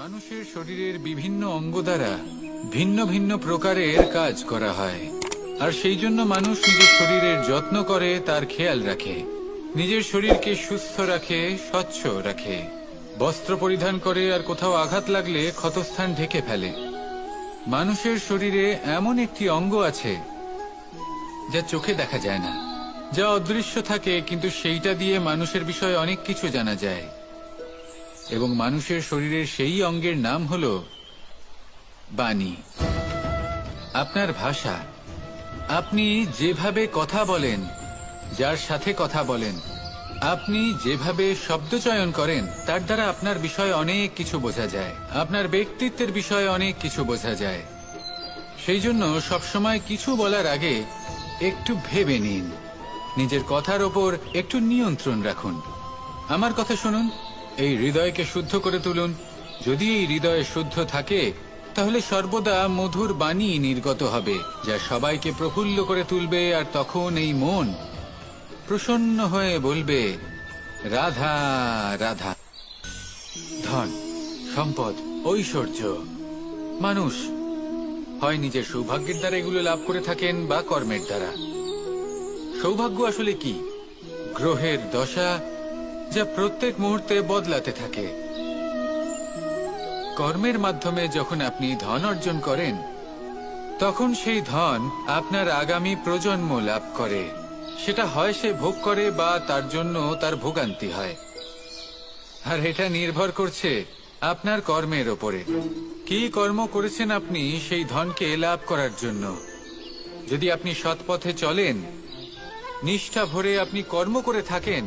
মানুষের শরীরের বিভিন্ন অঙ্গ দ্বারা ভিন্ন ভিন্ন প্রকারের কাজ করা হয়, আর সেই জন্য মানুষ নিজের শরীরের যত্ন করে, তার খেয়াল রাখে, নিজের শরীরকে সুস্থ রাখে, স্বচ্ছ রাখে, বস্ত্র পরিধান করে, আর কোথাও আঘাত লাগলে ক্ষতস্থান ঢেকে ফেলে। মানুষের শরীরে এমন একটি অঙ্গ আছে যা চোখে দেখা যায় না, যা অদৃশ্য থাকে, কিন্তু সেইটা দিয়ে মানুষের বিষয়ে অনেক কিছু জানা যায়। এবং মানুষের শরীরের সেই অঙ্গের নাম হল বাণী, আপনার ভাষা। আপনি যেভাবে কথা বলেন, যার সাথে কথা বলেন, আপনি যেভাবে শব্দ চয়ন করেন, তার দ্বারা আপনার বিষয়ে অনেক কিছু বোঝা যায়, আপনার ব্যক্তিত্বের বিষয়ে অনেক কিছু বোঝা যায়। সেই জন্য সবসময় কিছু বলার আগে একটু ভেবে নিন, নিজের কথার ওপর একটু নিয়ন্ত্রণ রাখুন। আমার কথা শুনুন, এই হৃদয়কে শুদ্ধ করে তুলুন। যদি এই হৃদয় শুদ্ধ থাকে, তাহলে সর্বদা মধুর বাণী নির্গত হবে, যা সবাইকে প্রফুল্ল করে তুলবে, আর তখন এই মন প্রসন্ন হয়ে বলবে, রাধা রাধা। ধন, সম্পদ, ঐশ্বর্য, মানুষ হয় নিজের সৌভাগ্যের দ্বারা এগুলো লাভ করে থাকেন বা কর্মের দ্বারা। সৌভাগ্য আসলে কি? গ্রহের দশা, যা প্রত্যেক মুহূর্তে বদলাতে থাকে। কর্মের মাধ্যমে যখন আপনি ধন অর্জন করেন, তখন সেই ধন আপনার আগামী প্রজন্ম লাভ করে। সেটা হয় সে ভোগ করে বা তার জন্য তার ভোগান্তি হয়। আর এটা নির্ভর করছে আপনার কর্মের ওপরে। কি কর্ম করেছেন আপনি সেই ধনকে লাভ করার জন্য? যদি আপনি সৎ পথে চলেন, নিষ্ঠা ভরে আপনি কর্ম করে থাকেন,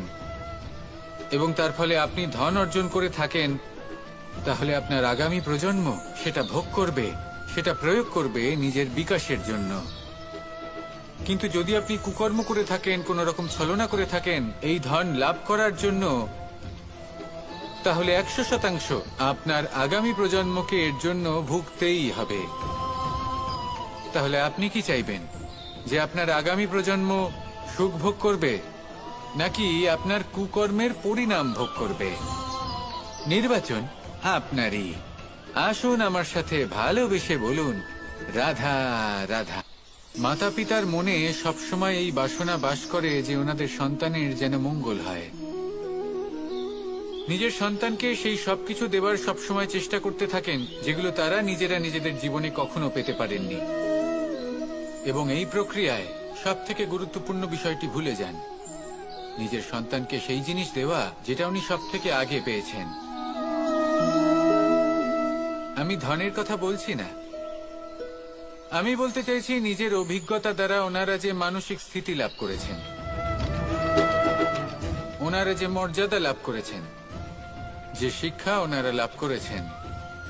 এবং তার ফলে আপনি ধন অর্জন করে থাকেন, তাহলে আপনার আগামী প্রজন্ম সেটা ভোগ করবে, সেটা প্রয়োগ করবে নিজের বিকাশের জন্য। কিন্তু যদি আপনি কুকর্ম করে থাকেন, কোন রকম ছলনা করে থাকেন এই ধন লাভ করার জন্য, তাহলে 100% আপনার আগামী প্রজন্মকে এর জন্য ভুগতেই হবে। তাহলে আপনি কি চাইবেন? যে আপনার আগামী প্রজন্ম সুখ ভোগ করবে, নাকি আপনার কুকর্মের পরিণাম ভোগ করবে? নির্বাচন আপনারই। আসুন আমার সাথে ভালোবেসে বলুন, রাধা রাধা। মাতা পিতার মনে সবসময় এই বাসনা বাস করে যে ওনাদের সন্তানের যেন মঙ্গল হয়। নিজের সন্তানকে সেই সবকিছু দেবার সবসময় চেষ্টা করতে থাকেন যেগুলো তারা নিজেরা নিজেদের জীবনে কখনো পেতে পারেননি। এবং এই প্রক্রিয়ায় সব থেকে গুরুত্বপূর্ণ বিষয়টি ভুলে যান, নিজের সন্তানকে সেই জিনিস দেওয়া যেটা উনি সব থেকে আগে পেয়েছেন। আমি ধনের কথা বলছি না, আমি বলতে চাইছি নিজের অভিজ্ঞতা দ্বারা ওনারা যে মানসিক স্থিতি লাভ করেছেন, ওনারা যে মর্যাদা লাভ করেছেন, যে শিক্ষা ওনারা লাভ করেছেন,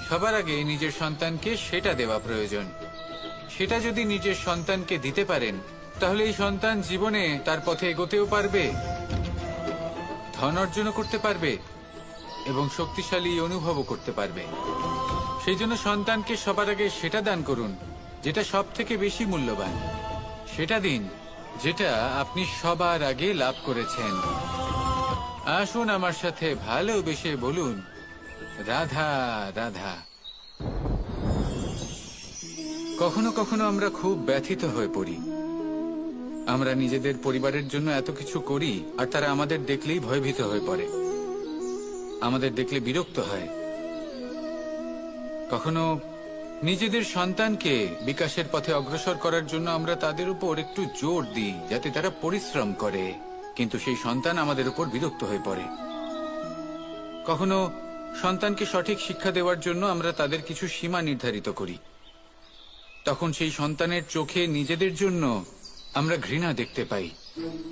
সবার আগে নিজের সন্তানকে সেটা দেওয়া প্রয়োজন। সেটা যদি নিজের সন্তানকে দিতে পারেন, তাহলে এই সন্তান জীবনে তার পথে এগোতেও পারবে, ধন অর্জনও করতে পারবে, এবং শক্তিশালী অনুভবও করতে পারবে। সেই জন্য সন্তানকে সবার আগে সেটা দান করুন যেটা সব থেকে বেশি মূল্যবান। সেটা দিন যেটা আপনি সবার আগে লাভ করেছেন। আসুন আমার সাথে ভালোবেসে বলুন, রাধা রাধা। কখনো কখনো আমরা খুব ব্যথিত হয়ে পড়ি। আমরা নিজেদের পরিবারের জন্য এত কিছু করি, আর তারা আমাদের দেখলেই ভয়ভীত হয়ে পড়ে, আমাদের দেখলে বিরক্ত হয়। কখনো নিজেদের সন্তানকে বিকাশের পথে অগ্রসর করার জন্য আমরা তাদের উপর একটু জোর দিই যাতে তারা পরিশ্রম করে, কিন্তু সেই সন্তান আমাদের উপর বিরক্ত হয়ে পড়ে। কখনো সন্তানকে সঠিক শিক্ষা দেওয়ার জন্য আমরা তাদের কিছু সীমা নির্ধারিত করি, তখন সেই সন্তানের চোখে নিজেদের জন্য আমরা ঘৃণা দেখতে পাই।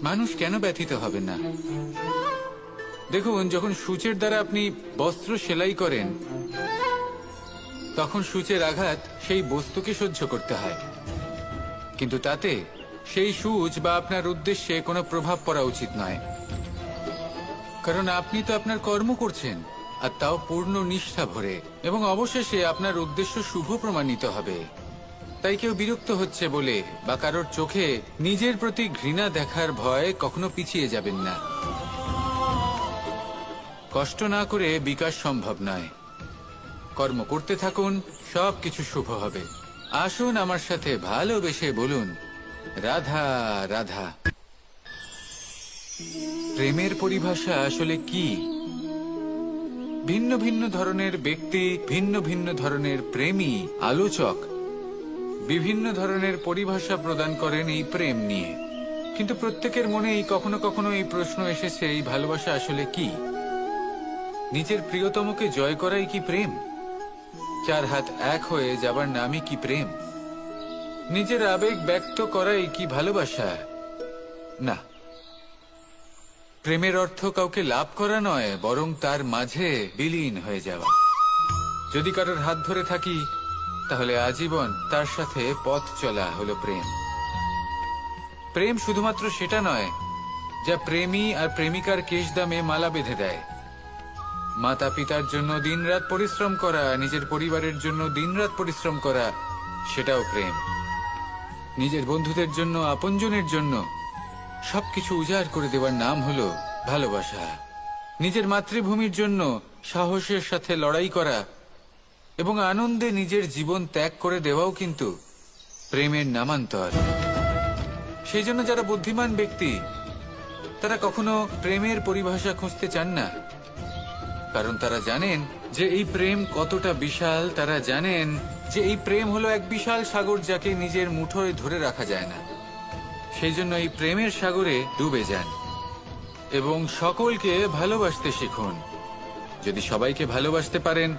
মানুষ কেন ব্যথিত হবেন না? দেখুন, যখন সূচের দ্বারা আপনি বস্ত্র সেলাই করেন, তখন সূচের আঘাত সেই বস্তুকে সহ্য করতে হয়, কিন্তু তাতে সেই সূচ বা আপনার উদ্দেশ্যে কোনো প্রভাব পড়া উচিত নয়, কারণ আপনি তো আপনার কর্ম করছেন, আর তাও পূর্ণ নিষ্ঠা ভরে, এবং অবশেষে আপনার উদ্দেশ্য শুভ প্রমাণিত হবে। তাই কেউ বিরক্ত হচ্ছে বলে বা কারোর চোখে নিজের প্রতি ঘৃণা দেখার ভয় কখনো পিছিয়ে যাবেন না। কষ্ট না করে বিকাশ সম্ভব নয়। কর্ম করতে থাকুন, সবকিছু শুভ হবে। আসুন আমার সাথে ভালোবেসে বলুন, রাধা রাধা। প্রেমের পরিভাষা আসলে কি? ভিন্ন ভিন্ন ধরনের ব্যক্তি, ভিন্ন ভিন্ন ধরনের প্রেমী, আলোচক বিভিন্ন ধরনের পরিভাষা প্রদান করেন এই প্রেম নিয়ে। কিন্তু প্রত্যেকের মনেই কখনো কখনো এই প্রশ্ন এসেছে, এই ভালোবাসা আসলে কি? নিজের প্রিয়তমকে জয় করাই কি প্রেম? চার হাত এক হয়ে যাবার নামই কি প্রেম? নিজের আবেগ ব্যক্ত করাই কি ভালোবাসা? না, প্রেমের অর্থ কাউকে লাভ করা নয়, বরং তার মাঝে বিলীন হয়ে যাওয়া। যদি কারোর হাত ধরে থাকি, তাহলে আজীবন তার সাথে পথ চলা হলো প্রেম। প্রেম শুধুমাত্র সেটা নয় যা প্রেমী আর প্রেমিকার কেশদামে মালা বেঁধে দেয়। মাতা পিতার জন্য দিনরাত পরিশ্রম করা, নিজের পরিবারের জন্য দিনরাত পরিশ্রম করা, সেটাও প্রেম। নিজের বন্ধুদের জন্য, আপনজনের জন্য সবকিছু উজাড় করে দেওয়ার নাম হলো ভালোবাসা। নিজের মাতৃভূমির জন্য সাহসের সাথে লড়াই করা এবং আনন্দে নিজের জীবন ত্যাগ করে দেওয়াও কিন্তু প্রেমের নামান্তর। সেই জন্য যারা বুদ্ধিমান ব্যক্তি, তারা কখনো প্রেমের পরিভাষা খুঁজতে চান না, কারণ তারা জানেন যে এই প্রেম কতটা বিশাল। তারা জানেন যে এই প্রেম হলো এক বিশাল সাগর, যাকে নিজের মুঠোয় ধরে রাখা যায় না। সেই জন্য এই প্রেমের সাগরে ডুবে যান এবং সকলকে ভালোবাসতে শিখুন। যদি সবাইকে ভালোবাসতে পারেন,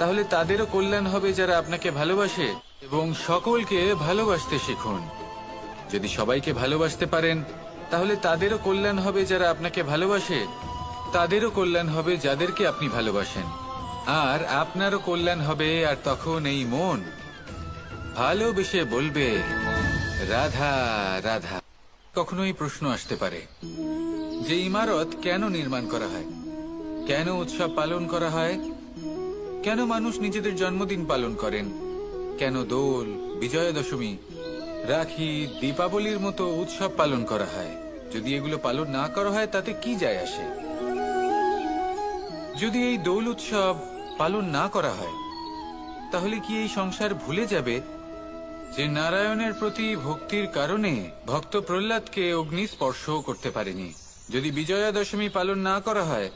তাহলে তাদেরও কল্যাণ হবে যারা আপনাকে ভালোবাসে, এবং সকলকে ভালোবাসতে শিখুন। যদি সবাইকে ভালোবাসতে পারেন, তাহলে তাদেরও কল্যাণ হবে যারা আপনাকে ভালোবাসে, তাদেরও কল্যাণ হবে যাদেরকে আপনি ভালোবাসেন, আর আপনারও কল্যাণ হবে। আর তখন এই মন ভালোবেসে বলবে, রাধা রাধা। কখনো এই প্রশ্ন আসতে পারে যে ইমারত কেন নির্মাণ করা হয়, কেন উৎসব পালন করা হয়, কেন মানুষ নিজেদের জন্মদিন পালন করেন, কেন দোল, বিজয়া দশমী, রাখি, দীপাবলির মতো উৎসব পালন করা হয়? যদি এগুলো পালন না করা হয়, তাতে কি যায় আসে? যদি এই দোল উৎসব পালন না করা হয়, তাহলে কি এই সংসার ভুলে যাবে যে নারায়ণের প্রতি ভক্তির কারণে ভক্ত প্রহ্লাদকে অগ্নি স্পর্শও করতে পারেনি? যদি বিজয়া দশমী পালন না করা হয়,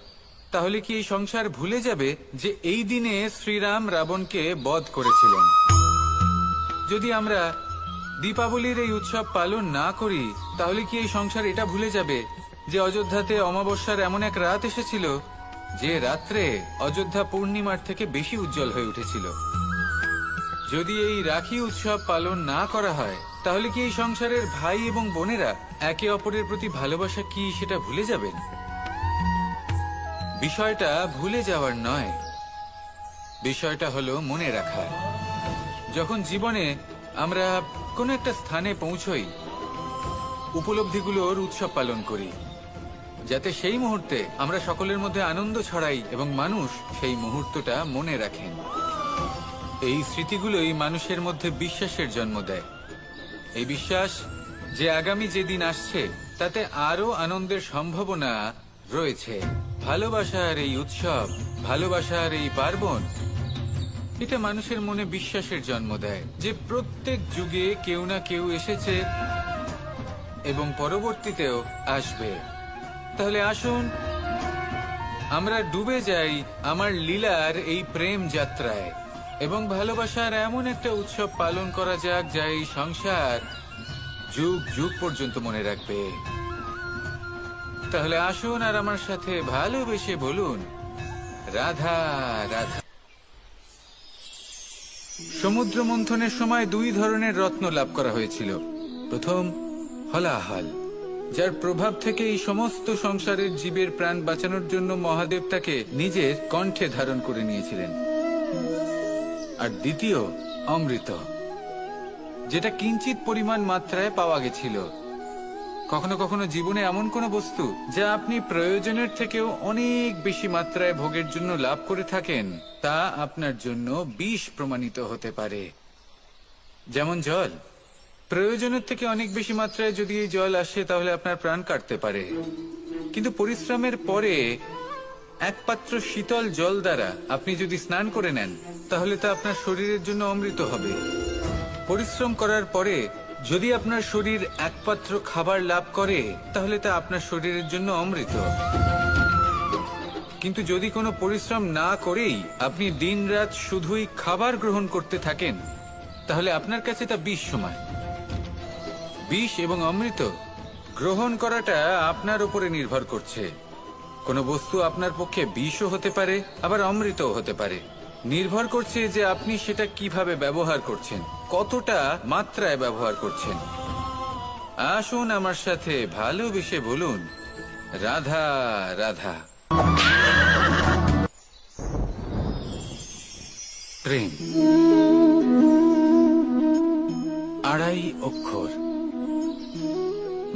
তাহলে কি এই সংসার ভুলে যাবে যে এই দিনে শ্রীরাম রাবণকে বধ করেছিলেন? যদি আমরা দীপাবলির এই উৎসব পালন না করি, তাহলে কি এই সংসার এটা ভুলে যাবে যে অযোধ্যাতে অমাবস্যার এমন এক রাত এসেছিল যে রাত্রে অযোধ্যা পূর্ণিমার থেকে বেশি উজ্জ্বল হয়ে উঠেছিল? যদি এই রাখি উৎসব পালন না করা হয়, তাহলে কি এই সংসারের ভাই এবং বোনেরা একে অপরের প্রতি ভালোবাসা কি সেটা ভুলে যাবেন? বিষয়টা ভুলে যাওয়ার নয়, বিষয়টা হলো মনে রাখার। যখন জীবনে আমরা কোনো একটা স্থানে পৌঁছই, উপলব্ধিগুলোর উৎসব পালন করি, যাতে সেই মুহূর্তে আমরা সকলের মধ্যে আনন্দ ছড়াই এবং মানুষ সেই মুহূর্তটা মনে রাখেন। এই স্মৃতিগুলোই মানুষের মধ্যে বিশ্বাসের জন্ম দেয়। এই বিশ্বাস যে আগামী যেদিন আসছে তাতে আরো আনন্দের সম্ভাবনা রয়েছে। ভালোবাসার এই উৎসব, ভালোবাসার এই পার্বণ, এটা মানুষের মনে বিশ্বাসের জন্ম দেয় যে প্রত্যেক যুগে কেউ না কেউ এসেছে এবং পরবর্তীতেও আসবে। তাহলে আসুন আমরা ডুবে যাই আমার লীলার এই প্রেম যাত্রায় এবং ভালোবাসার এমন একটা উৎসব পালন করা যাক যা এই সংসার যুগ যুগ পর্যন্ত মনে রাখবে। তাহলে আসুন আর আমার সাথে ভালোবেসে বলুন, রাধা রাধা। সমুদ্র মন্থনের সময় দুই ধরনের রত্ন লাভ করা হয়েছিল। প্রথম হলাহল, যার প্রভাব থেকে এই সমস্ত সংসারের জীবের প্রাণ বাঁচানোর জন্য মহাদেব তাকে নিজের কণ্ঠে ধারণ করে নিয়েছিলেন। আর দ্বিতীয় অমৃত, যেটা কিঞ্চিত পরিমাণ মাত্রায় পাওয়া গেছিল। কখনো কখনো জীবনে এমন কোনো বস্তু যা আপনি প্রয়োজনের থেকেও অনেক বেশি মাত্রায় ভোগের জন্য লাভ করে থাকেন, তা আপনার জন্য বিষ প্রমাণিত হতে পারে। যেমন জল, প্রয়োজনের থেকে অনেক বেশি মাত্রায় যদি এই জল আসে তাহলে আপনার প্রাণ কাটতে পারে। কিন্তু পরিশ্রমের পরে এক পাত্র শীতল জল দ্বারা আপনি যদি স্নান করে নেন তাহলে তা আপনার শরীরের জন্য অমৃত হবে। পরিশ্রম করার পরে যদি আপনার শরীর এক পাত্র খাবার লাভ করে তাহলে তা আপনার শরীরের জন্য অমৃত। কিন্তু যদি কোনো পরিশ্রম না করেই আপনি দিনরাত শুধুই খাবার গ্রহণ করতে থাকেন তাহলে আপনার কাছে তা বিষ সমান। বিষ এবং অমৃত গ্রহণ করাটা আপনার উপরে নির্ভর করছে। কোনো বস্তু আপনার পক্ষে বিষও হতে পারে, আবার অমৃতও হতে পারে। নির্ভর করছে যে আপনি সেটা কিভাবে ব্যবহার করছেন, কতটা মাত্রায় ব্যবহার করছেন। আসুন আমার সাথে ভালোবেসে বলুন, রাধা রাধা। প্রেম আড়াই অক্ষর,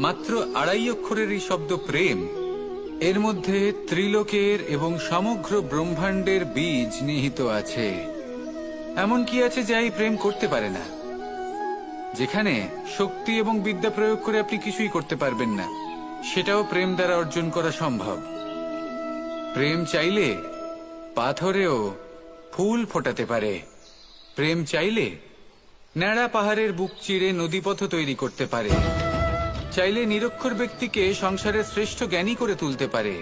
মাত্র আড়াই অক্ষরের এই শব্দ প্রেম, এর মধ্যে ত্রিলোকের এবং সমগ্র ব্রহ্মাণ্ডের বীজ নিহিত আছে। এমন কি আছে যা এই প্রেম করতে পারে না? যেখানে শক্তি এবং বিদ্যা প্রয়োগ করে আপনি কিছুই করতে পারবেন না, সেটাও প্রেম দ্বারা অর্জন করা সম্ভব। প্রেম চাইলে পাথরেও ফুল ফোটাতে পারে। প্রেম চাইলে ন্যাড়া পাহাড়ের বুক চিরে নদীপথ তৈরি করতে পারে। চাইলে নিরক্ষর ব্যক্তিকে সংসারের শ্রেষ্ঠ জ্ঞানী করে তুলতে পারে।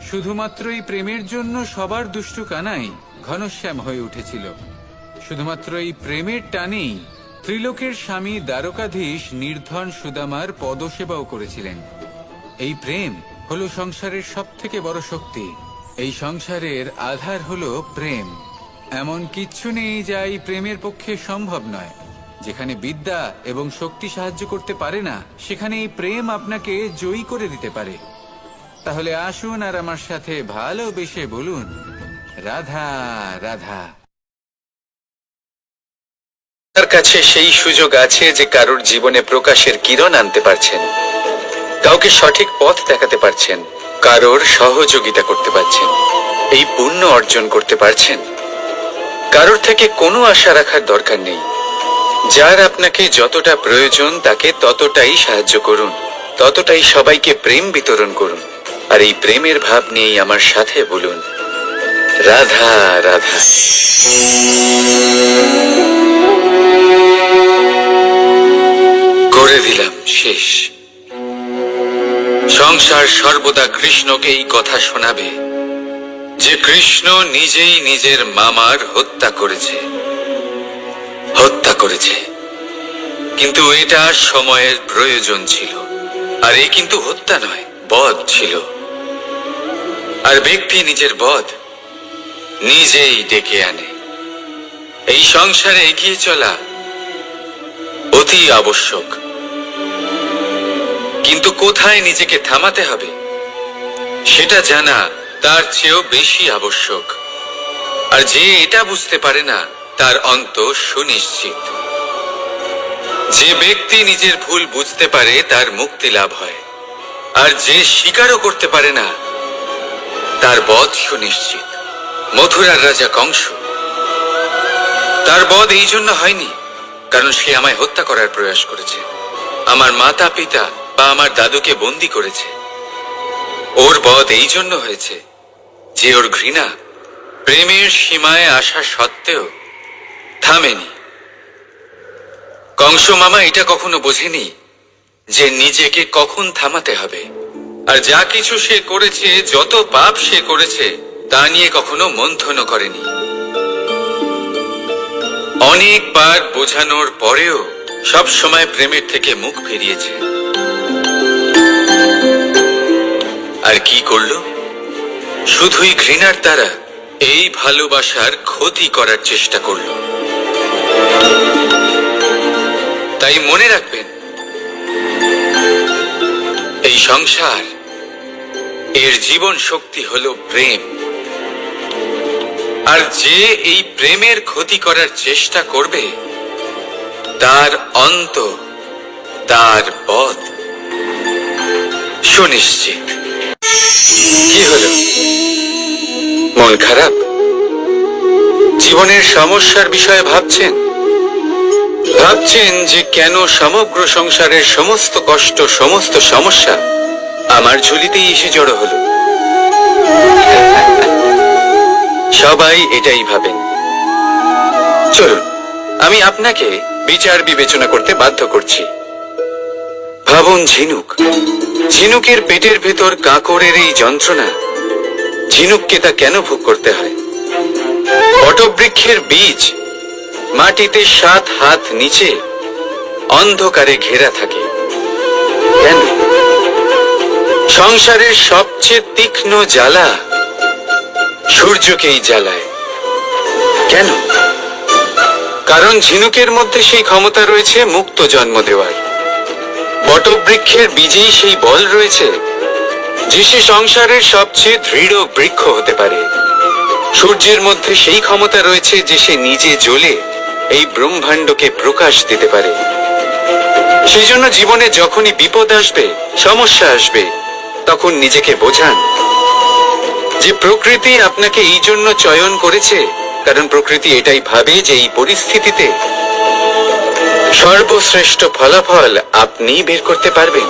শুধুমাত্র এই প্রেমের জন্য সবার দুষ্টু কানাই ঘনশ্যাম হয়ে উঠেছিল। শুধুমাত্র এই প্রেমের টানেই ত্রিলোকের স্বামী দ্বারকাধীশ নির্ধন সুদামার পদসেবাও করেছিলেন। এই প্রেম হলো সংসারের সবথেকে বড় শক্তি। এই সংসারের আধার হলো প্রেম। এমন কিচ্ছু নেই যা এই প্রেমের পক্ষে সম্ভব নয়। যেখানে বিদ্যা এবং শক্তি সাহায্য করতে পারে না, সেখানে এই প্রেম আপনাকে জয়ী করে দিতে পারে। তাহলে আসুন আর আমার সাথে ভালোবেসে বলুন, রাধা রাধা। তার কাছে সেই সুযোগ আছে যে কারোর জীবনে প্রকাশের কিরণ আনতে পারছেন, কাউকে সঠিক পথ দেখাতে পারছেন, কারোর সহযোগিতা করতে পারছেন, এই পুণ্য অর্জন করতে পারছেন। কারোর থেকে কোনো আশা রাখার দরকার নেই। যার আপনাকে যতটা প্রয়োজন তাকে ততটাই সাহায্য করুন, ততটাই সবাইকে প্রেম বিতরণ করুন। আর এই প্রেমের ভাব নিয়েই আমার সাথে বলুন, রাধা রাধা। করে দিলাম শেষ। সংসার সর্বদা কৃষ্ণকে এই কথা শোনাবে যে কৃষ্ণ নিজেই নিজের মামার হত্যা করেছে। কিন্তু এটা সময়ের প্রয়োজন ছিল। আর এই কিন্তু হত্যা নয়, বধ ছিল। আর ব্যক্তি নিজের বধ নিজেই ডেকে আনে। এই সংসারে এগিয়ে চলা অতি আবশ্যক, কিন্তু কোথায় নিজেকে থামাতে হবে সেটা জানা তার চেয়েও বেশি আবশ্যক। আর যে এটা বুঝতে পারে না তার অন্ত সুনিশ্চিত। যে ব্যক্তি নিজের ভুল বুঝতে পারে তার মুক্তি লাভ হয়, আর যে স্বীকারও করতে পারে না তার বধ সুনিশ্চিত। মথুরার রাজা কংস, তার বধ এই জন্য হয়নি কারণ সে আমায় হত্যা করার প্রয়াস করেছে, আমার মাতা পিতা বা আমার দাদুকে বন্দী করেছে। ওর বধ এই জন্য হয়েছে যে ওর ঘৃণা প্রেমের সীমায় আসা সত্ত্বেও থামেনি। কংস মামা এটা কখনো বোঝেনি যে নিজেকে কখন থামাতে হবে। আর যা কিছু সে করেছে, যত পাপ সে করেছে, তা নিয়ে কখনো মন্থনও করেনি। অনেকবার বোঝানোর পরেও সব সময় প্রেমের থেকে মুখ ফিরিয়েছে। আর কি করলো? শুধুই ঘৃণার দ্বারা এই ভালোবাসার ক্ষতি করার চেষ্টা করলো। তাই মনে রাখবেন, এই সংসার, এর জীবন শক্তি হলো প্রেম। আর যে এই প্রেমের ক্ষতি করার চেষ্টা করবে তার অন্ত, তার বধ সুনিশ্চিত। কি হলো? মন খারাপ? জীবনের সমস্যার বিষয়ে ভাবছেন যে কেন সমগ্র সংসারের সমস্ত কষ্ট, সমস্ত সমস্যা আমার ঝুলিতেই এসে জড়ো হলো। সবাই এটাই ভাবেন। চলুন, আমি আপনাকে বিচার বিবেচনা করতে বাধ্য করছি। ভাবুন ঝিনুক, ঝিনুকের পেটের ভেতর কাঁকড়ের এই যন্ত্রণা, ঝিনুককে তা কেন ভোগ করতে হয়? বটবৃক্ষের বীজ মাটিতে 7 হাত নিচে অন্ধকারে ঘেরা থাকে কেন? সংসারের সবচেয়ে তীক্ষ্ণ জ্বালা সূর্যকেই জ্বালায় কেন? কারণ ঝিনুকের মধ্যে সেই ক্ষমতা রয়েছে মুক্ত জন্ম দেওয়ার। বটবৃক্ষের বীজেই সেই বল রয়েছে যে সে সংসারের সবচেয়ে দৃঢ় বৃক্ষ হতে পারে। সূর্যের মধ্যে সেই ক্ষমতা রয়েছে যে সে নিজে জ্বলে এই ব্রহ্মাণ্ডকে প্রকাশ দিতে পারে। সেই জন্য জীবনে যখনই বিপদ আসবে, সমস্যা আসবে, তখন নিজেকে বোঝান যে প্রকৃতি আপনাকে এই জন্য চয়ন করেছে, কারণ প্রকৃতি এটাই ভাবে যে এই পরিস্থিতিতে সর্বশ্রেষ্ঠ ফলাফল আপনি বের করতে পারবেন।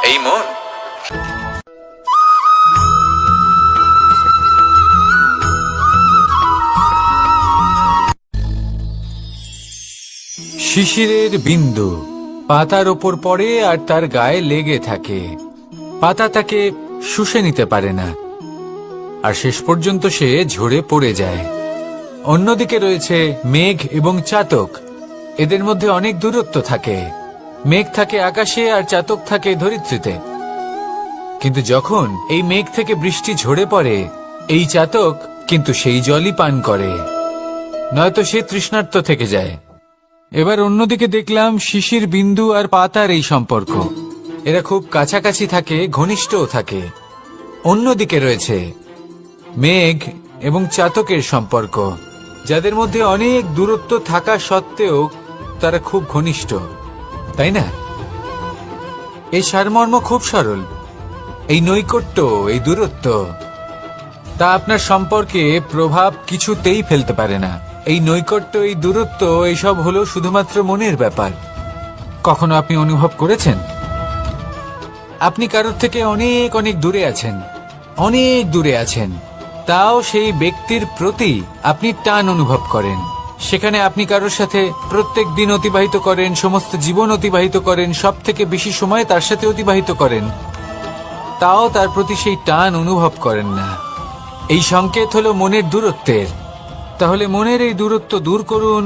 এই মন শিশিরের বিন্দু পাতার ওপর পড়ে আর তার গায়ে লেগে থাকে। পাতা তাকে শুষে নিতে পারে না, আর শেষ পর্যন্ত সে ঝরে পড়ে যায়। অন্যদিকে রয়েছে মেঘ এবং চাতক। এদের মধ্যে অনেক দূরত্ব থাকে। মেঘ থাকে আকাশে আর চাতক থাকে ধরিত্রীতে। কিন্তু যখন এই মেঘ থেকে বৃষ্টি ঝরে পড়ে, এই চাতক কিন্তু সেই জলই পান করে, নয়তো সে তৃষ্ণার্ত থেকে যায়। এবার অন্যদিকে দেখলাম শিশির বিন্দু আর পাতার এই সম্পর্ক। এরা খুব কাছাকাছি থাকে, ঘনিষ্ঠও থাকে। অন্যদিকে রয়েছে মেঘ এবং চাতকের সম্পর্ক, যাদের মধ্যে অনেক দূরত্ব থাকা সত্ত্বেও তারা খুব ঘনিষ্ঠ, তাই না? এই সারমর্ম খুব সরল। এই নৈকট্য, এই দূরত্ব, তা আপনার সম্পর্কে প্রভাব কিছুতেই ফেলতে পারে না। এই নৈকট্য, এই দূরত্ব, এইসব হলো শুধুমাত্র মনের ব্যাপার। কখনো আপনি অনুভব করেছেন আপনি কারোর থেকে অনেক অনেক দূরে আছেন, অনেক দূরে আছেন, তাও সেই ব্যক্তির প্রতি আপনি টান অনুভব করেন। সেখানে আপনি কারোর সাথে প্রত্যেক দিন অতিবাহিত করেন, সমস্ত জীবন অতিবাহিত করেন, সব থেকে বেশি সময় তার সাথে অতিবাহিত করেন, তাও তার প্রতি সেই টান অনুভব করেন না। এই সংকেত হলো মনের দূরত্বের। তাহলে মনের এই দূরত্ব দূর করুন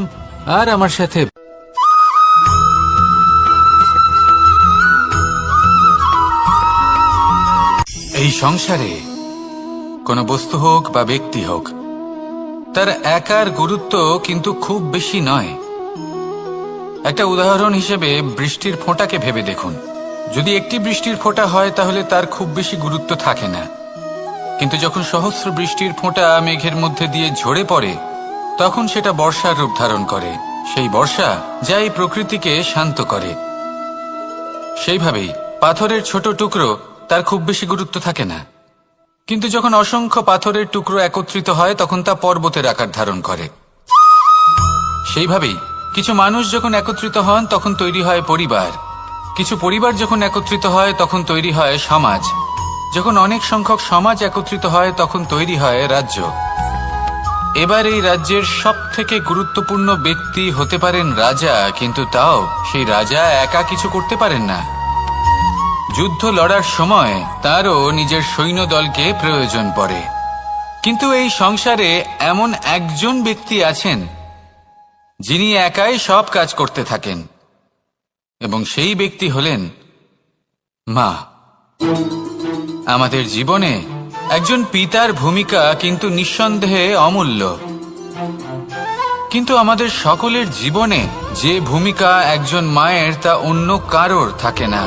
আর আমার সাথে এই সংসারে কোনো বস্তু হোক বা ব্যক্তি হোক, তার একার গুরুত্ব কিন্তু খুব বেশি নয়। একটা উদাহরণ হিসেবে বৃষ্টির ফোঁটাকে ভেবে দেখুন। যদি একটি বৃষ্টির ফোঁটা হয় তাহলে তার খুব বেশি গুরুত্ব থাকে না, কিন্তু যখন সহস্র বৃষ্টির ফোঁটা মেঘের মধ্যে দিয়ে ঝরে পড়ে, তখন সেটা বর্ষার রূপ ধারণ করে। সেই বর্ষা যা এই প্রকৃতিকে শান্ত করে। সেইভাবেই পাথরের ছোট টুকরো, তার খুব বেশি গুরুত্ব থাকে না, কিন্তু যখন অসংখ্য পাথরের টুকরো একত্রিত হয় তখন তা পর্বতের আকার ধারণ করে। সেইভাবেই কিছু মানুষ যখন একত্রিত হন তখন তৈরি হয় পরিবার। কিছু পরিবার যখন একত্রিত হয় তখন তৈরি হয় সমাজ। যখন অনেক সংখ্যক সমাজ একত্রিত হয় তখন তৈরি হয় রাজ্য। এবার এই রাজ্যের সবথেকে গুরুত্বপূর্ণ ব্যক্তি হতে পারেন রাজা, কিন্তু তাও সেই রাজা একা কিছু করতে পারেন না। যুদ্ধ লড়ার সময় তারও নিজের সৈন্যদলকে প্রয়োজন পড়ে। কিন্তু এই সংসারে এমন একজন ব্যক্তি আছেন যিনি একাই সব কাজ করতে থাকেন, এবং সেই ব্যক্তি হলেন মা। আমাদের জীবনে একজন পিতার ভূমিকা কিন্তু নিঃসন্দেহে অমূল্য, কিন্তু আমাদের সকলের জীবনে যে ভূমিকা একজন মায়ের তা অন্য কারোর থাকে না।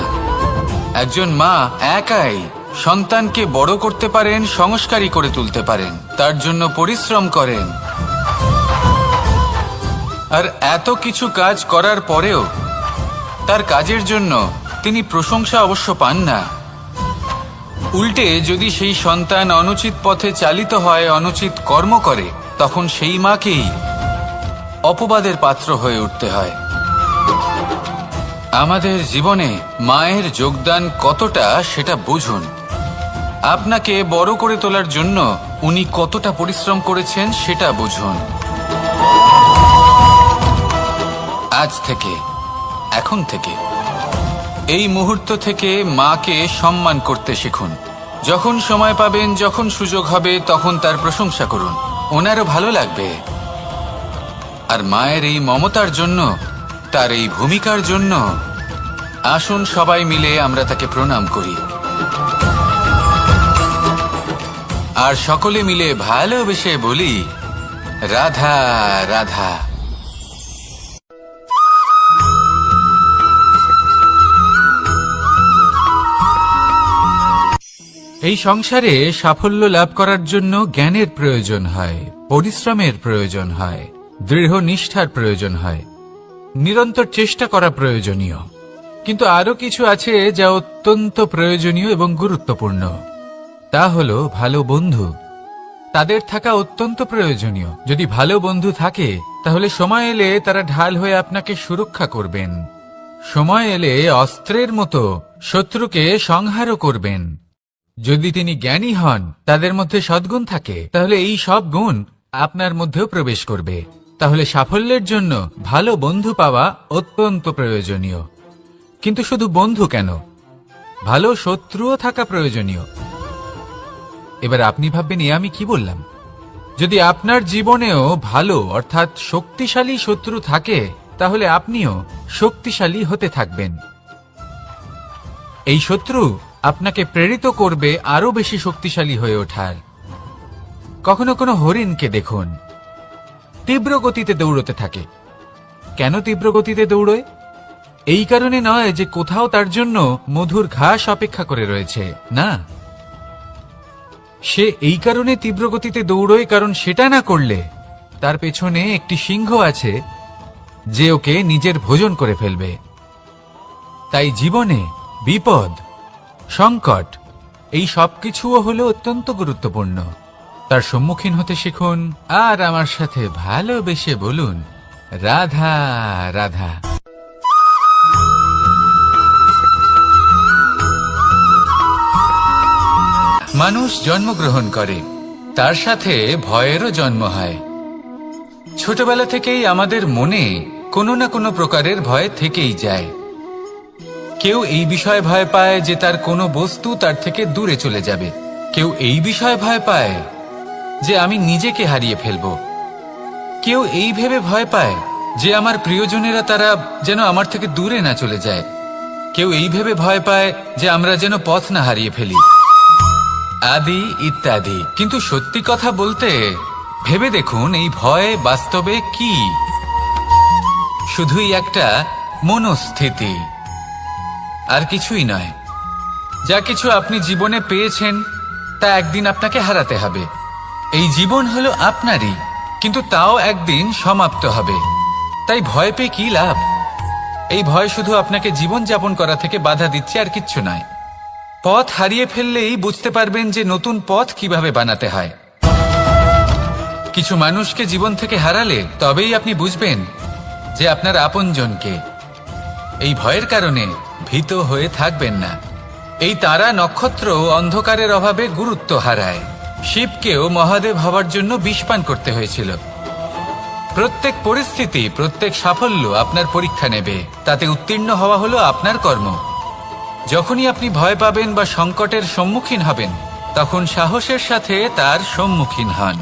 একজন মা একাই সন্তানকে বড় করতে পারেন, সংস্কারী করে তুলতে পারেন, তার জন্য পরিশ্রম করেন। আর এত কিছু কাজ করার পরেও তার কাজের জন্য তিনি প্রশংসা অবশ্য পান না। উল্টে যদি সেই সন্তান অনুচিত পথে চালিত হয়, অনুচিত কর্ম করে, তখন সেই মাকেই অপবাদের পাত্র হয়ে উঠতে হয়। আমাদের জীবনে মায়ের যোগদান কতটা সেটা বুঝুন। আপনাকে বড় করে তোলার জন্য উনি কতটা পরিশ্রম করেছেন সেটা বুঝুন। আজ থেকে, এখন থেকে, এই মুহূর্ত থেকে মাকে সম্মান করতে শিখুন। যখন সময় পাবেন, যখন সুযোগ হবে, তখন তার প্রশংসা করুন। ওনারও ভালো লাগবে। আর মায়ের এই মমতার জন্য, তার এই ভূমিকার জন্য আসুন সবাই মিলে আমরা তাকে প্রণাম করি আর সকলে মিলে ভালোবেসে বলি, রাধা রাধা। এই সংসারে সাফল্য লাভ করার জন্য জ্ঞানের প্রয়োজন হয়, পরিশ্রমের প্রয়োজন হয়, দৃঢ় নিষ্ঠার প্রয়োজন হয়, নিরন্তর চেষ্টা করা প্রয়োজনীয়। কিন্তু আরো কিছু আছে যা অত্যন্ত প্রয়োজনীয় এবং গুরুত্বপূর্ণ। তা হলো ভালো বন্ধু। তাদের থাকা অত্যন্ত প্রয়োজনীয়। যদি ভালো বন্ধু থাকে তাহলে সময় এলে তারা ঢাল হয়ে আপনাকে সুরক্ষা করবেন। সময় এলে অস্ত্রের মতো শত্রুকে সংহারও করবেন। যদি তিনি জ্ঞানী হন, তাদের মধ্যে সদ্গুণ থাকে, তাহলে এই সব গুণ আপনার মধ্যেও প্রবেশ করবে। তাহলে সাফল্যের জন্য ভালো বন্ধু পাওয়া অত্যন্ত প্রয়োজনীয়। কিন্তু শুধু বন্ধু কেন, ভালো শত্রুও থাকা প্রয়োজনীয়। এবার আপনি ভাববেন, আমি কি বললাম? যদি আপনার জীবনেও ভালো অর্থাৎ শক্তিশালী শত্রু থাকে, তাহলে আপনিও শক্তিশালী হতে থাকবেন। এই শত্রু আপনাকে প্রেরিত করবে আরো বেশি শক্তিশালী হয়ে ওঠার। কখনো কোনো হরিণকে দেখুন, তীব্র গতিতে দৌড়তে থাকে। কেন তীব্র গতিতে দৌড়য়? এই কারণে নয় যে কোথাও তার জন্য মধুর ঘাস অপেক্ষা করে রয়েছে, না। সে এই কারণে তীব্র গতিতে দৌড়য় কারণ সেটা না করলে তার পেছনে একটি সিংহ আছে যে ওকে নিজের ভোজন করে ফেলবে। তাই জীবনে বিপদ, সংকট, এই সবকিছুও হলো অত্যন্ত গুরুত্বপূর্ণ। তার সম্মুখীন হতে শিখুন আর আমার সাথে ভালোবেসে বলুন, রাধা রাধা। মানুষ জন্মগ্রহণ করে, তার সাথে ভয়েরও জন্ম হয়। ছোটবেলা থেকেই আমাদের মনে কোনো না কোনো প্রকারের ভয় থেকেই যায়। কেউ এই বিষয়ে ভয় পায় যে তার কোনো বস্তু তার থেকে দূরে চলে যাবে। কেউ এই বিষয়ে ভয় পায় যে আমি নিজেকে হারিয়ে ফেলব। কেউ এই ভেবে ভয় পায় যে আমার প্রিয়জনেরা তারা যেন আমার থেকে দূরে না চলে যায়। কেউ এই ভেবে ভয় পায় যে আমরা যেন পথ না হারিয়ে ফেলি, আদি ইত্যাদি। কিন্তু সত্যি কথা বলতে, ভেবে দেখুন এই ভয় বাস্তবে কি? শুধুই একটা মনস্থিতি, আর কিছুই নয়। যা কিছু আপনি জীবনে পেয়েছেন তা একদিন আপনাকে হারাতে হবে। এই জীবন হলো আপনারই, কিন্তু তাও একদিন সমাপ্ত হবে। তাই ভয় পেয়ে কি লাভ? এই ভয় শুধু আপনাকে জীবন যাপন করা থেকে বাধা দিচ্ছে, আর কিচ্ছু নয়। পথ হারিয়ে ফেললেই বুঝতে পারবেন যে নতুন পথ কিভাবে বানাতে হয়। কিছু মানুষকে জীবন থেকে হারালে তবেই আপনি বুঝবেন যে আপনার আপনজনকে। এই ভয়ের কারণে ভীত হয়ে থাকবেন না। এই তারা নক্ষত্র অন্ধকারের অভাবে গুরুত্ব হারায়। শিবকেও মহাদেব হওয়ার জন্য বিষ পান করতে হয়েছিল। প্রত্যেক পরিস্থিতি, প্রত্যেক সাফল্য আপনার পরীক্ষা নেবে। তাতে উত্তীর্ণ হওয়া হলো আপনার কর্ম। যখনই আপনি ভয় পাবেন বা সংকটের সম্মুখীন হবেন, তখন সাহসের সাথে তার সম্মুখীন হন।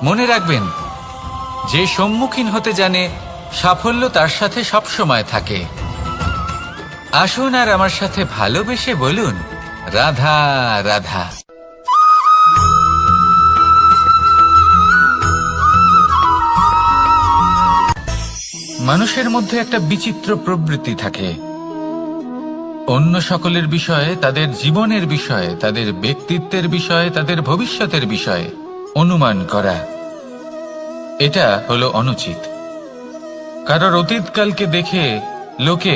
মনে রাখবেন, যে সম্মুখীন হতে জানে, সাফল্য তার সাথে সবসময় থাকে। আসুন আর আমার সাথে ভালোবেসে বলুন, রাধা রাধা। মানুষের মধ্যে একটা বিচিত্র প্রবৃত্তি থাকে। অন্য সকলের বিষয়ে, তাদের জীবনের বিষয়ে, তাদের ব্যক্তিত্বের বিষয়ে, তাদের ভবিষ্যতের বিষয়ে অনুমান করা। এটা হলো অনুচিত। কারোর অতীতকালকে দেখে লোকে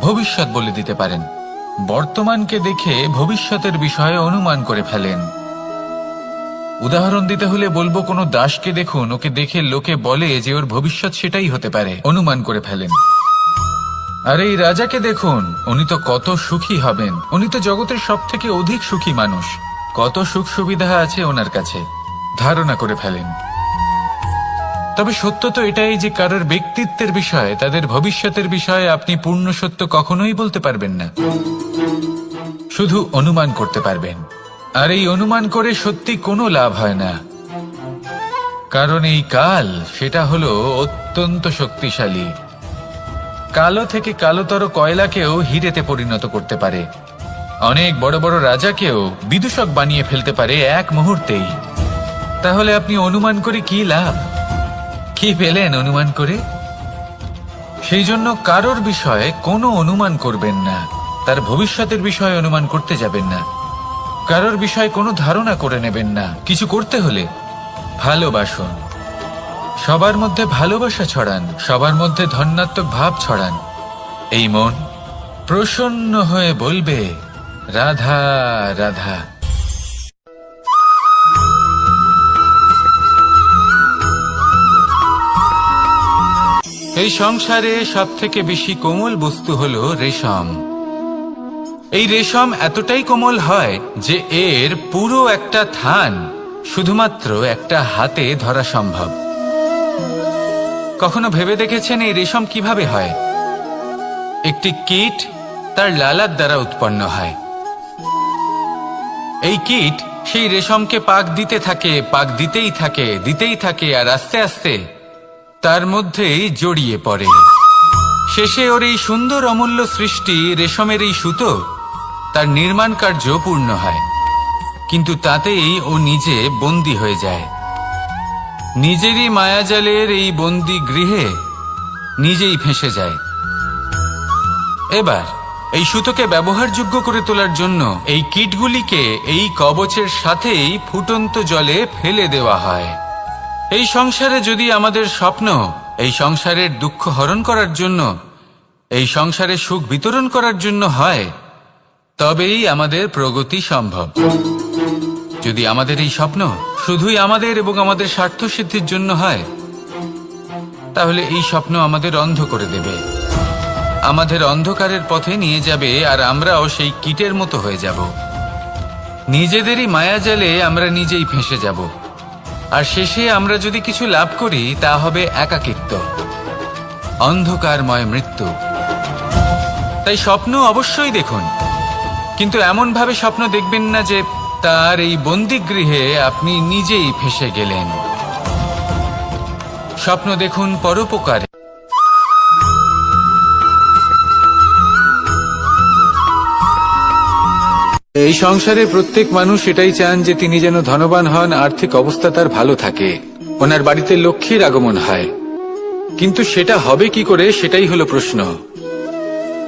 ভবিষ্যৎ বলে দিতে পারেন। বর্তমানকে দেখে ভবিষ্যতের বিষয়ে অনুমান করে ফেলেন। উদাহরণ দিতে হলে বলবো, কোনো দাসকে দেখুন, ওকে দেখে লোকে বলে যে ওর ভবিষ্যৎ সেটাই হতে পারে, অনুমান করে ফেলেন। আর এই রাজাকে দেখুন, উনি তো কত সুখী হবেন। উনি তো জগতের সব থেকে অধিক সুখী মানুষ। কত সুখ সুবিধা আছে ওনার কাছে, ধারণা করে ফেলেন। তবে সত্য তো এটাই যে কারোর ব্যক্তিত্বের বিষয়ে, তাদের ভবিষ্যতের বিষয়ে আপনি পূর্ণ সত্য কখনোই বলতে পারবেন না, শুধু অনুমান করতে পারবেন। আর এই অনুমান করে সত্যি কোনো লাভ হয় না, কারণ এই কাল সেটা হলো অত্যন্ত শক্তিশালী। কালো থেকে কালোতর কয়লাকেও হিরেতে পরিণত করতে পারে। অনেক বড় বড় রাজাকেও বিদূষক বানিয়ে ফেলতে পারে এক মুহূর্তেই। তাহলে আপনি অনুমান করে কি লাভ? কি পেলেন অনুমান করে? সেই জন্য কারোর বিষয়ে কোনো অনুমান করবেন না, তার ভবিষ্যতের বিষয়ে অনুমান করতে যাবেন না, কারোর বিষয়ে কোনো ধারণা করে নেবেন না। কিছু করতে হলে ভালোবাসুন, সবার মধ্যে ভালোবাসা ছড়ান, সবার মধ্যে ধন্যাত্মক ভাব ছড়ান। এই মন প্রসন্ন হয়ে বলবে রাধা রাধা। এই সংসারে সব থেকে বেশি কোমল বস্তু হলো রেশম। এই রেশম এতটাই কোমল হয় যে এর পুরো একটা থান শুধুমাত্র একটা হাতে ধরা সম্ভব। কখনো ভেবে দেখেছেন এই রেশম কিভাবে হয়? একটি কীট তার লালার দ্বারা উৎপন্ন হয়। এই কীট সেই রেশমকে পাক দিতে থাকে, পাক দিতেই থাকে, আর আস্তে আস্তে তার মধ্যেই জড়িয়ে পড়ে। শেষে ওর এই সুন্দর অমূল্য সৃষ্টি রেশমের এই সুতো, তার নির্মাণ কার্য পূর্ণ হয়, কিন্তু তাতেই ও নিজে বন্দী হয়ে যায়। নিজেরই মায়াজালের এই বন্দী গৃহে নিজেই ফেঁসে যায়। এবার এই সুতোকে ব্যবহারযোগ্য করে তোলার জন্য এই কীটগুলিকে এই কবচের সাথেই ফুটন্ত জলে ফেলে দেওয়া হয়। এই সংসারে যদি আমাদের স্বপ্ন এই সংসারের দুঃখ হরণ করার জন্য, এই সংসারে সুখ বিতরণ করার জন্য হয়, তবেই আমাদের প্রগতি সম্ভব। যদি আমাদের এই স্বপ্ন শুধুই আমাদের এবং আমাদের স্বার্থ সিদ্ধির জন্য হয়, তাহলে এই স্বপ্ন আমাদের অন্ধ করে দেবে, আমাদের অন্ধকারের পথে নিয়ে যাবে, আর আমরাও সেই কীটের মতো হয়ে যাব। নিজেদেরই মায়াজালে আমরা নিজেই ফেঁসে যাব, আর শেষে আমরা যদি কিছু লাভ করি তা হবে একাকিত্ব, অন্ধকারময় মৃত্যু। তাই স্বপ্ন অবশ্যই দেখুন, কিন্তু এমন ভাবে স্বপ্ন দেখবেন না যে তার এই বন্দিগৃহে আপনি নিজেই ফেঁসে গেলেন। স্বপ্ন দেখুন পরোপকারে। এই সংসারে প্রত্যেক মানুষ এটাই চান যে তিনি যেন ধনবান হন, আর্থিক অবস্থা তার ভালো থাকে, ওনার বাড়িতে লক্ষ্মীর আগমন হয়। কিন্তু সেটা হবে কি করে, সেটাই হলো প্রশ্ন।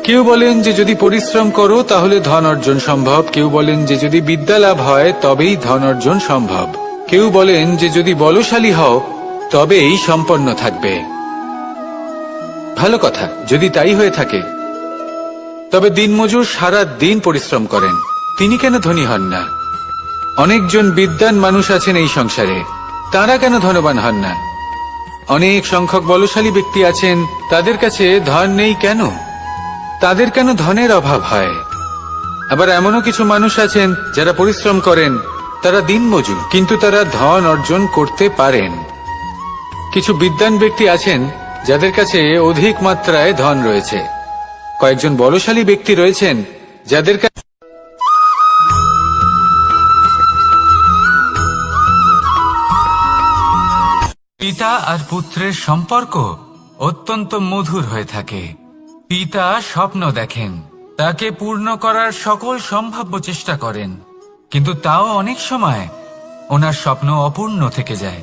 কেউ বলেন যে যদি পরিশ্রম করো তাহলে ধন অর্জন সম্ভব, কেউ বলেন যে যদি বিদ্যা লাভ হয় তবেই ধন অর্জন সম্ভব, কেউ বলেন যে যদি বলশালী হও তবেই সম্পন্ন থাকবে। ভালো কথা, যদি তাই হয়ে থাকে, তবে দিনমজুর সারা দিন পরিশ্রম করেন, তিনি কেন ধনী হন না? অনেকজন বিদ্বান মানুষ আছেন এই সংসারে, তারা কেন ধনবান হন না? অনেক সংখ্যক বলশালী ব্যক্তি আছেন, তাদের কাছে ধন নেই কেন? তাদের কেন ধনের অভাব হয়? আবার এমনও কিছু মানুষ আছেন যারা পরিশ্রম করেন, তারা দিনমজুর, কিন্তু তারা ধন অর্জন করতে পারেন। কিছু বিদ্বান ব্যক্তি আছেন যাদের কাছে অধিক মাত্রায় ধন রয়েছে, কয়েকজন বলশালী ব্যক্তি রয়েছেন যাদের কাছে পিতা আর পুত্রের সম্পর্ক অত্যন্ত মধুর হয়ে থাকে। পিতা স্বপ্ন দেখেন, তাকে পূর্ণ করার সকল সম্ভাব্য চেষ্টা করেন, কিন্তু তাও অনেক সময় ওনার স্বপ্ন অপূর্ণ থেকে যায়।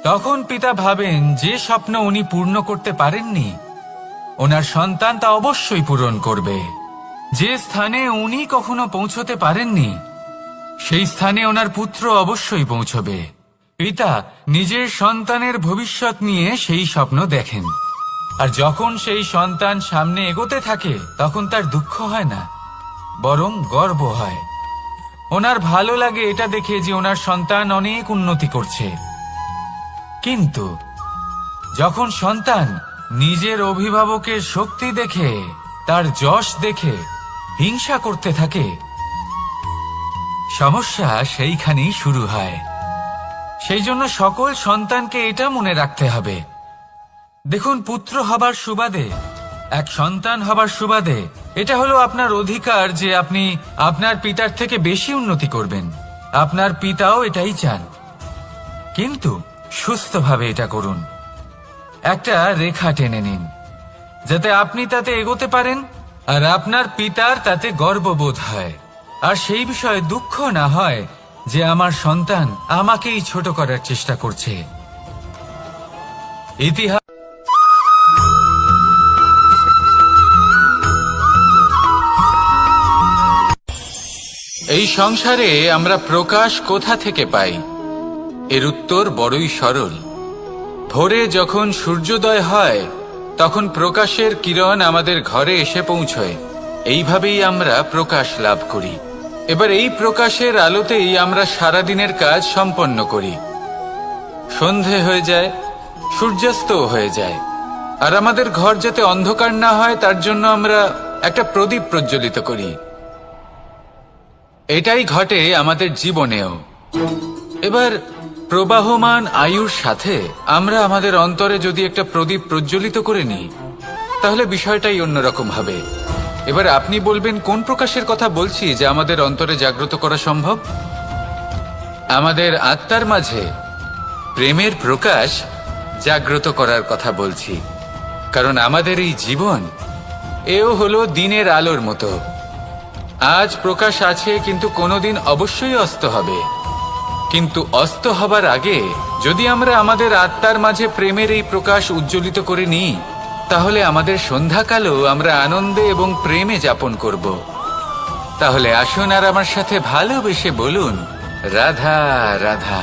তখন পিতা ভাবেন যে স্বপ্ন উনি পূর্ণ করতে পারেননি, ওনার সন্তান তা অবশ্যই পূরণ করবে। যে স্থানে উনি কখনো পৌঁছতে পারেননি, সেই স্থানে ওনার পুত্র অবশ্যই পৌঁছবে। পিতা নিজের সন্তানের ভবিষ্যৎ নিয়ে সেই স্বপ্ন দেখেন, আর যখন সেই সন্তান সামনে এগোতে থাকে তখন তার দুঃখ হয় না, বরং গর্ব হয়। ওনার ভালো লাগে এটা দেখে যে ওনার সন্তান অনেক উন্নতি করছে। কিন্তু যখন সন্তান নিজের অভিভাবকের শক্তি দেখে, তার যশ দেখে হিংসা করতে থাকে, সমস্যা সেইখানেই শুরু হয়। সেই জন্য সকল সন্তানকে এটা মনে রাখতে হবে, দেখুন, পুত্র হবার সুবাদে, এক সন্তান হবার সুবাদে এটা হলো আপনার অধিকার যে আপনি আপনার পিতার থেকে বেশি উন্নতি করবেন। আপনার পিতাও এটাই চান, কিন্তু সুস্থভাবে এটা করুন। একটা রেখা টেনে নিন যাতে আপনি তাতে এগোতে পারেন আর আপনার পিতার তাতে গর্ববোধ হয়, আর সেই বিষয়ে দুঃখ না হয় যে আমার সন্তান আমাকেই ছোট করার চেষ্টা করছে। ইতিহাস এই সংসারে আমরা প্রকাশ কোথা থেকে পাই? এর উত্তর বড়ই সরল। ভোরে যখন সূর্যোদয় হয় তখন প্রকাশের কিরণ আমাদের ঘরে এসে পৌঁছয়। এইভাবেই আমরা প্রকাশ লাভ করি। এবার এই প্রকাশের আলোতেই আমরা সারাদিনের কাজ সম্পন্ন করি। সন্ধে হয়ে যায়, সূর্যাস্তও হয়ে যায়, আর আমাদের ঘর যাতে অন্ধকার না হয় তার জন্য আমরা একটা প্রদীপ প্রজ্বলিত করি। এটাই ঘটে আমাদের জীবনেও। এবার প্রবাহমান আয়ুর সাথে আমরা আমাদের অন্তরে যদি একটা প্রদীপ প্রজ্বলিত করে নিই তাহলে বিষয়টাই অন্যরকম হবে। এবার আপনি বলবেন কোন প্রকাশের কথা বলছি যা আমাদের অন্তরে জাগ্রত করা সম্ভব? আমাদের আত্মার মাঝে প্রেমের প্রকাশ জাগ্রত করার কথা বলছি, কারণ আমাদের এই জীবন এও হলো দিনের আলোর মতো। আজ প্রকাশ আছে, কিন্তু কোনোদিন অবশ্যই অস্ত হবে। কিন্তু অস্ত হবার আগে যদি আমরা আমাদের আত্মার মাঝে প্রেমের এই প্রকাশ উজ্জ্বলিত করে নিই তাহলে আমাদের সন্ধ্যাকালও আমরা আনন্দে এবং প্রেমে যাপন করব। তাহলে আসুন আর আমার সাথে ভালোবেসে বলুন, রাধা রাধা।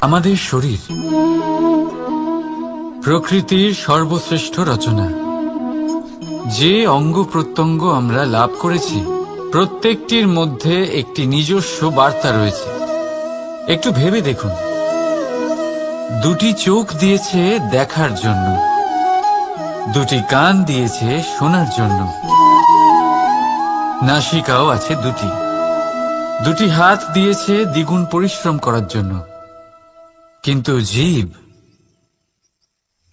আমাদের শরীর প্রকৃতির সর্বশ্রেষ্ঠ রচনা। যে অঙ্গ প্রত্যঙ্গ আমরা লাভ করেছি প্রত্যেকটির মধ্যে একটি নিজস্ব বার্তা রয়েছে। একটু ভেবে দেখুন, দুটি চোখ দিয়েছে দেখার জন্য, দুটি কান দিয়েছে শোনার জন্য, নাসিকাও আছে দুটি, দুটি হাত দিয়েছে দ্বিগুণ পরিশ্রম করার জন্য, কিন্তু জীব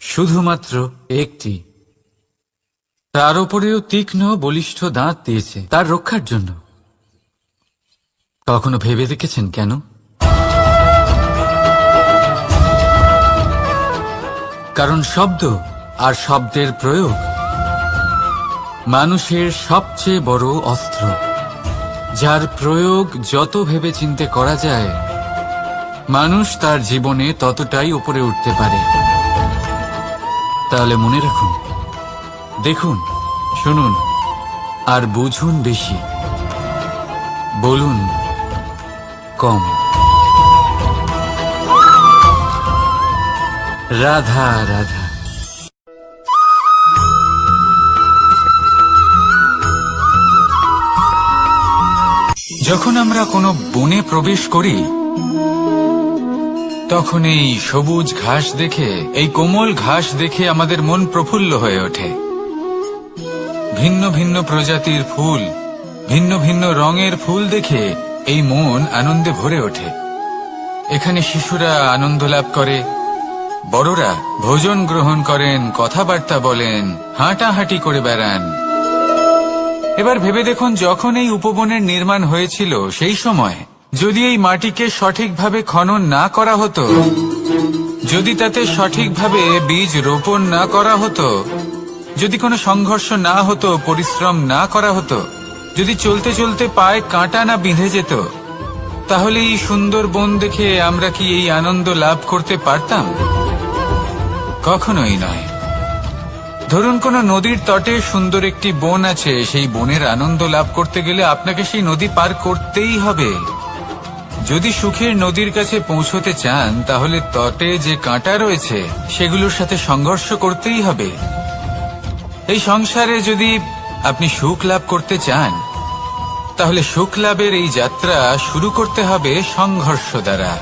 শুধুমাত্র একটি। তার উপরেও তীক্ষ্ণ বলিষ্ঠ দাঁত দিয়েছে তার রক্ষার জন্য। কখনো ভেবে দেখেছেন কেন? কারণ শব্দ আর শব্দের প্রয়োগ মানুষের সবচেয়ে বড় অস্ত্র, যার প্রয়োগ যত ভেবেচিন্তে করা যায় মানুষ তার জীবনে ততটাই উপরে উঠতে পারে। তাহলে মনে রাখুন, দেখুন, শুনুন আর বুঝুন বেশি, বলুন কম। রাধা রাধা। যখন আমরা কোনো বনে প্রবেশ করি তখন এই সবুজ ঘাস দেখে, এই কোমল ঘাস দেখে আমাদের মন প্রফুল্ল হয়ে ওঠে। ভিন্ন ভিন্ন প্রজাতির ফুল, ভিন্ন ভিন্ন রঙের ফুল দেখে এই মন আনন্দে ভরে ওঠে। এখানে শিশুরা আনন্দ লাভ করে, বড়রা ভোজন গ্রহণ করেন, কথাবার্তা বলেন, হাঁটাহাঁটি করে বেড়ান। এবার ভেবে দেখুন, যখন এই উপবনের নির্মাণ হয়েছিল সেই সময় যদি এই মাটিকে সঠিকভাবে খনন না করা হতো, যদি তাতে সঠিকভাবে বীজ রোপণ না করা হতো, যদি কোনো সংঘর্ষ না হতো, পরিশ্রম না করা হতো, যদি চলতে চলতে পায়ে কাঁটা না বিঁধে যেত, তাহলে এই সুন্দর বন দেখে আমরা কি এই আনন্দ লাভ করতে পারতাম? কখনোই নয়। ধরুন কোনো নদীর তটে সুন্দর একটি বন আছে, সেই বনের আনন্দ লাভ করতে গেলে আপনাকে সেই নদী পার করতেই হবে। যদি সুখের নদীর কাছে পৌঁছতে চান তাহলে তটে যে কাঁটা রয়েছে সেগুলোর সাথে সংঘর্ষ করতেই হবে। এই সংসারে যদি আপনি সুখ লাভ করতে চান তাহলে সুখ লাভের এই যাত্রা শুরু করতে হবে সংঘর্ষ দ্বারা।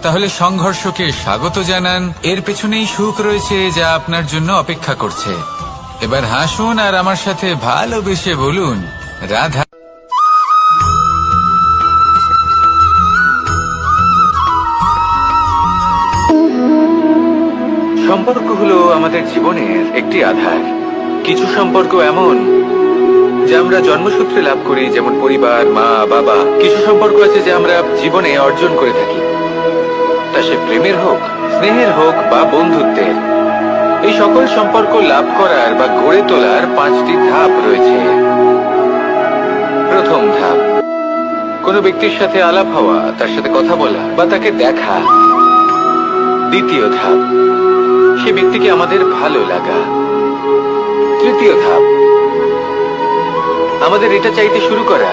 তাহলে সংঘর্ষকে স্বাগত জানান, এর পেছনেই সুখ রয়েছে যা আপনার জন্য অপেক্ষা করছে। এবার হাসুন আর আমার সাথে ভালোবেসে বলুন, রাধা। সম্পর্ক হলো আমাদের জীবনের একটি আধার। কিছু সম্পর্ক এমন যা আমরা জন্মসূত্রে লাভ করি, যেমন পরিবার, মা, বাবা। কিছু সম্পর্ক আছে যা আমরা জীবনে অর্জন করে থাকি, তা সে প্রেমের হোক, স্নেহের হোক বা বন্ধুত্বের। এই সকল সম্পর্ক লাভ করার বা গড়ে তোলার 5টি ধাপ রয়েছে। প্রথম ধাপ, কোনো ব্যক্তির সাথে আলাপ হওয়া, তার সাথে কথা বলা বা তাকে দেখা। দ্বিতীয় ধাপ, সে ব্যক্তিকে আমাদের ভালো লাগা। তৃতীয় ধাপ, আমাদের এটা চাইতে শুরু করা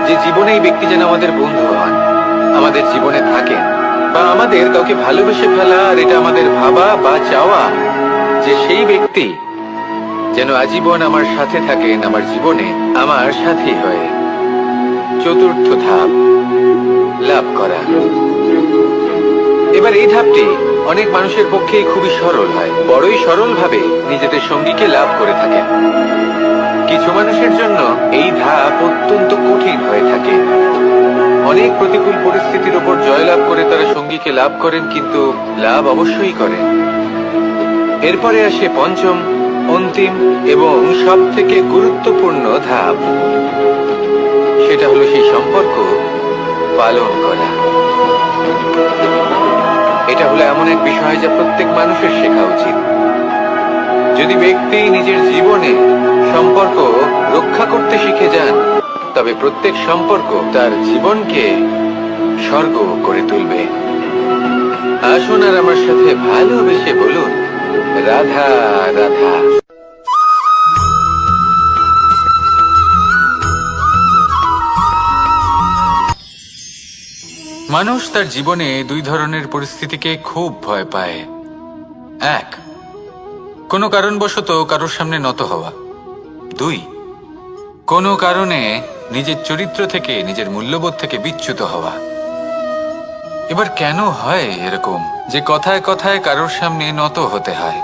যে জীবনে এই ব্যক্তি যেন আমাদের বন্ধু হন, আমাদের জীবনে থাকেন, বা আমাদের কাউকে ভালোবেসে ফেলা আর এটা আমাদের ভাবা বা চাওয়া যে সেই ব্যক্তি যেন আজীবন আমার সাথে থাকেন, আমার জীবনে আমার সাথী হয়ে। চতুর্থ ধাপ, লাভ করা। এবার এই ধাপটি অনেক মানুষের পক্ষেই খুবই সরল হয়, বড়ই সরল ভাবে নিজেদের সঙ্গীকে লাভ করে থাকেন। কিছু মানুষের জন্য এই ধাপ অত্যন্ত কঠিন হয়ে থাকে। অনেক প্রতিকূল পরিস্থিতির উপর জয়লাভ করে তারা সঙ্গীকে লাভ করেন, কিন্তু লাভ অবশ্যই করেন। এরপরে আসে পঞ্চম, অন্তিম এবং সব থেকে গুরুত্বপূর্ণ ধাপ। সেটা হলো সেই সম্পর্ক পালন করা। এটা হলো এমন এক বিষয় যা প্রত্যেক মানুষের শেখা উচিত। যদি ব্যক্তি নিজের জীবনে সম্পর্ক রক্ষা করতে শিখে যান, তবে প্রত্যেক সম্পর্ক তার জীবনকে স্বর্গ করে তুলবে। আসুন আর আমার সাথে ভালোবেসে বলুন, রাধা রাধা। মানুষ তার জীবনে দুই ধরনের পরিস্থিতিকে খুব ভয় পায়। এক, কোনো কারণবশত কারোর সামনে নত হওয়া। দুই, কোনো কারণে নিজের চরিত্র থেকে, নিজের মূল্যবোধ থেকে বিচ্যুত হওয়া। এবার কেন হয় এরকম যে কথায় কথায় কারোর সামনে নত হতে হয়?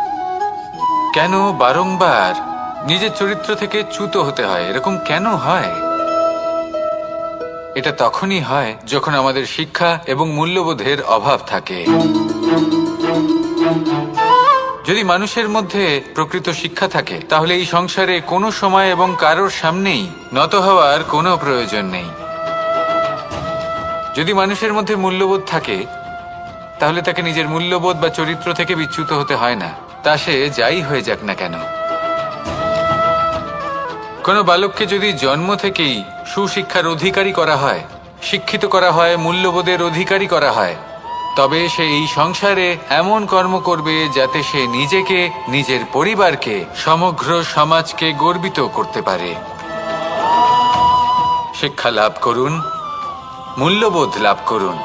কেন বারংবার নিজের চরিত্র থেকে চ্যুত হতে হয়? এরকম কেন হয়? এটা তখনই হয় যখন আমাদের শিক্ষা এবং মূল্যবোধের অভাব থাকে। যদি মানুষের মধ্যে প্রকৃত শিক্ষা থাকে তাহলে এই সংসারে কোনো সময় এবং কারোর সামনেই নত হওয়ার কোনো প্রয়োজন নেই। যদি মানুষের মধ্যে মূল্যবোধ থাকে তাহলে তাকে নিজের মূল্যবোধ বা চরিত্র থেকে বিচ্যুত হতে হয় না, তা সে যাই হয়ে যাক না কেন। কোনো বালককে যদি জন্ম থেকেই সুশিক্ষার অধিকারী করা হয়, শিক্ষিত করা হয়, মূল্যবোধের অধিকারী করা হয়, তবে সে এই সংসারে এমন কর্ম করবে যাতে সে নিজেকে, নিজের পরিবারকে, সমগ্র সমাজকে গর্বিত করতে পারে। শিক্ষা লাভ করুন, মূল্যবোধ লাভ করুন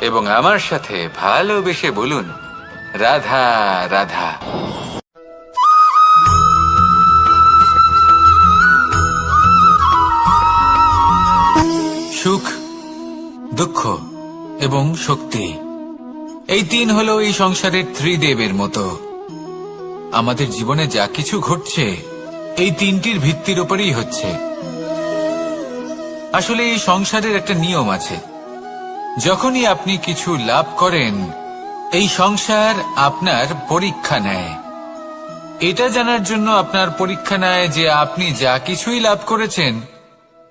এবং আমার সাথে ভালোবেসে বলুন, রাধা রাধা। সুখ, দুঃখ এবং শক্তি, এই তিন হলো এই সংসারের ত্রিদেবের মতো। আমাদের জীবনে যা কিছু ঘটছে এই তিনটির ভিত্তির উপরেই হচ্ছে। আসলে এই সংসারের একটা নিয়ম আছে, যখনই আপনি কিছু লাভ করেন এই সংসার আপনার পরীক্ষা নেয়। এটা জানার জন্য আপনার পরীক্ষা নেয় যে আপনি যা কিছুই লাভ করেছেন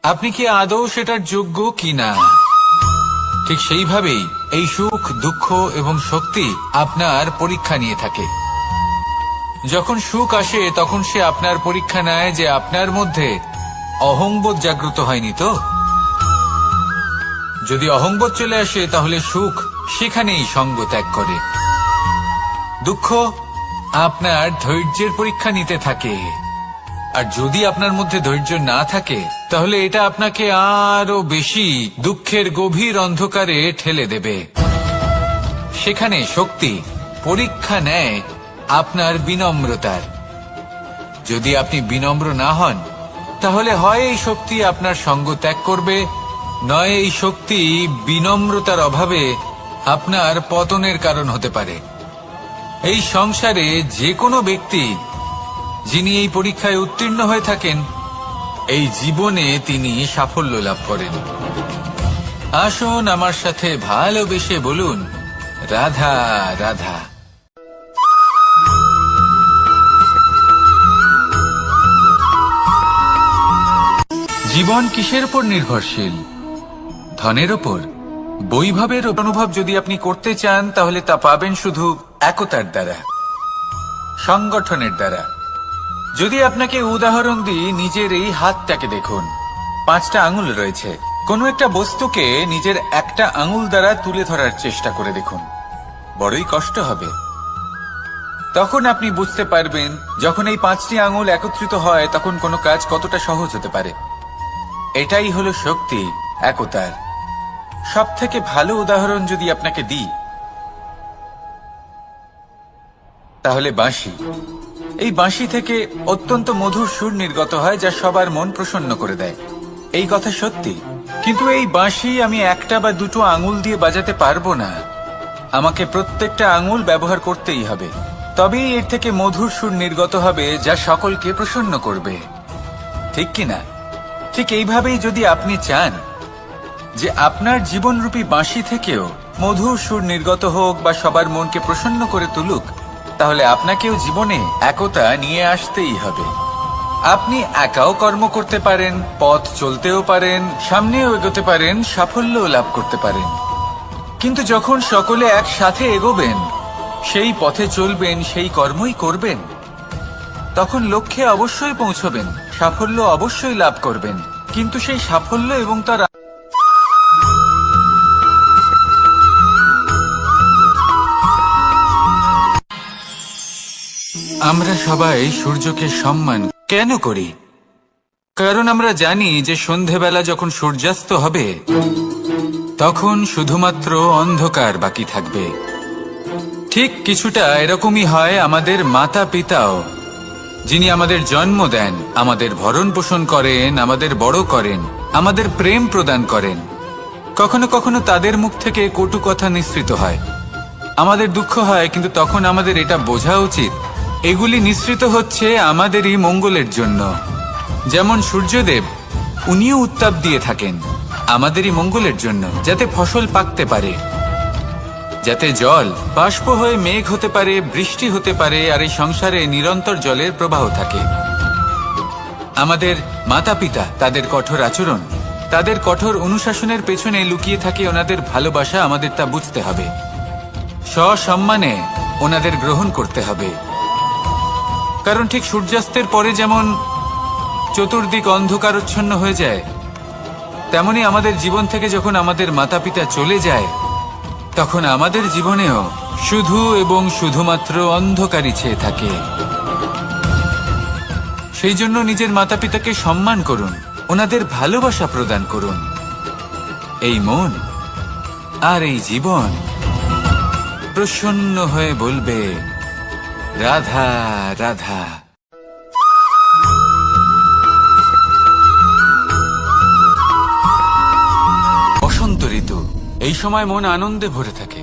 আপনি কি আদৌ সেটার যোগ্য কিনা। ঠিক সেইভাবেই এই সুখ, দুঃখ এবং শক্তি আপনার পরীক্ষা নিয়ে থাকে। যখন সুখ আসে তখন সে আপনার পরীক্ষা নেয় যে আপনার মধ্যে অহংবোধ জাগ্রত হয়নি তো। যদি অহংবোধ চলে আসে তাহলে সুখ সেখানেই সঙ্গ ত্যাগ করে। দুঃখ আপনার ধৈর্যের পরীক্ষা নিতে থাকে। আর যদি আপনার মধ্যে ধৈর্য না থাকে তাহলে এটা আপনাকে আরো বেশি দুঃখের গভীর অন্ধকারে ঠেলে দেবে। সেখানে শক্তি পরীক্ষা নেয় আপনার বিনম্রতার। যদি আপনি বিনম্র না হন তাহলে হয় এই শক্তি আপনার সঙ্গ ত্যাগ করবে, নয় এই শক্তি বিনম্রতার অভাবে আপনার পতনের কারণ হতে পারে। এই সংসারে যে কোনো ব্যক্তি যিনি এই পরীক্ষায় উত্তীর্ণ হয়ে থাকেন, এই জীবনে তিনি সাফল্য লাভ করেন। আসুন আমার সাথে ভালোবেসে বলুন, রাধা রাধা। জীবন কিসের উপর নির্ভরশীল? ধনের ওপর? বৈভবের অনুভব যদি আপনি করতে চান তাহলে তা পাবেন শুধু একতার দ্বারা, সংগঠনের দ্বারা। যদি আপনাকে উদাহরণ দিই, নিজের এই হাতটাকে দেখুন, 5টা আঙুল রয়েছে। কোনো একটা বস্তুকে নিজের একটা আঙুল দ্বারা তুলে ধরার চেষ্টা করে দেখুন, বড়ই কষ্ট হবে। তখন আপনি বুঝতে পারবেন যখন এই 5টি আঙুল একত্রিত হয় তখন কোনো কাজ কতটা সহজ হতে পারে। এটাই হলো শক্তি একতার। সব থেকে ভালো উদাহরণ যদি আপনাকে দিই তাহলে বাঁশি। এই বাঁশি থেকে অত্যন্ত মধুর সুর নির্গত হয় যা সবার মন প্রসন্ন করে দেয়। এই কথা সত্যি, কিন্তু এই বাঁশি আমি একটা বা দুটো আঙুল দিয়ে বাজাতে পারবো না। আমাকে প্রত্যেকটা আঙুল ব্যবহার করতেই হবে, তবেই এর থেকে মধুর সুর নির্গত হবে যা সকলকে প্রসন্ন করবে, ঠিক কিনা? ঠিক এইভাবেই যদি আপনি চান যে আপনার জীবনরূপী বাঁশি থেকেও মধুর সুর নির্গত হোক বা সবার মনকে প্রসন্ন করে তুলুক, তাহলে আপনাকেও জীবনে একতা নিয়ে আসতেই হবে। আপনি একাও কর্ম করতে পারেন, পথ চলতেও পারেন, সামনেও এগোতে পারেন, সাফল্যও লাভ করতে পারেন। কিন্তু যখন সকলে একসাথে এগোবেন, সেই পথে চলবেন, সেই কর্মই করবেন, তখন লক্ষ্যে অবশ্যই পৌঁছবেন, সাফল্য অবশ্যই লাভ করবেন। কিন্তু সেই সাফল্য এবং তার আমরা সবাই সূর্যকে সম্মান কেন করি? কারণ আমরা জানি যে সন্ধেবেলা যখন সূর্যাস্ত হবে তখন শুধুমাত্র অন্ধকার বাকি থাকবে। ঠিক কিছুটা এরকমই হয় আমাদের মাতা পিতাও, যিনি আমাদের জন্ম দেন, আমাদের ভরণ পোষণ করেন, আমাদের বড় করেন, আমাদের প্রেম প্রদান করেন। কখনো কখনো তাদের মুখ থেকে কটু কথা নিঃসৃত হয়, আমাদের দুঃখ হয়, কিন্তু তখন আমাদের এটা বোঝা উচিত এগুলি নিঃসৃত হচ্ছে আমাদেরই মঙ্গলের জন্য। যেমন সূর্যদেব, উনিও উত্তাপ দিয়ে থাকেন আমাদেরই মঙ্গলের জন্য, যাতে ফসল পাকতে পারে, যাতে জল বাষ্প হয়ে মেঘ হতে পারে, বৃষ্টি হতে পারে, আর এই সংসারে নিরন্তর জলের প্রবাহ থাকে। আমাদের মাতা পিতা, তাদের কঠোর আচরণ, তাদের কঠোর অনুশাসনের পেছনে লুকিয়ে থাকে ওনাদের ভালোবাসা। আমাদের তা বুঝতে হবে, সসম্মানে ওনাদের গ্রহণ করতে হবে। কারণ ঠিক সূর্যাস্তের পরে যেমন চতুর্দিক অন্ধকারচ্ছন্ন হয়ে যায়, তেমনি আমাদের জীবন থেকে যখন আমাদের মাতা পিতা চলে যায় তখন আমাদের জীবনেও শুধু এবং শুধুমাত্র অন্ধকারই ছেয়ে থাকে। সেই জন্য নিজের মাতা পিতাকে সম্মান করুন, ওনাদের ভালোবাসা প্রদান করুন। এই মন আর এই জীবন প্রসন্ন হয়ে বলবে, রাধা রাধা। বসন্ত ঋতু, এই সময় মন আনন্দে ভরে থাকে।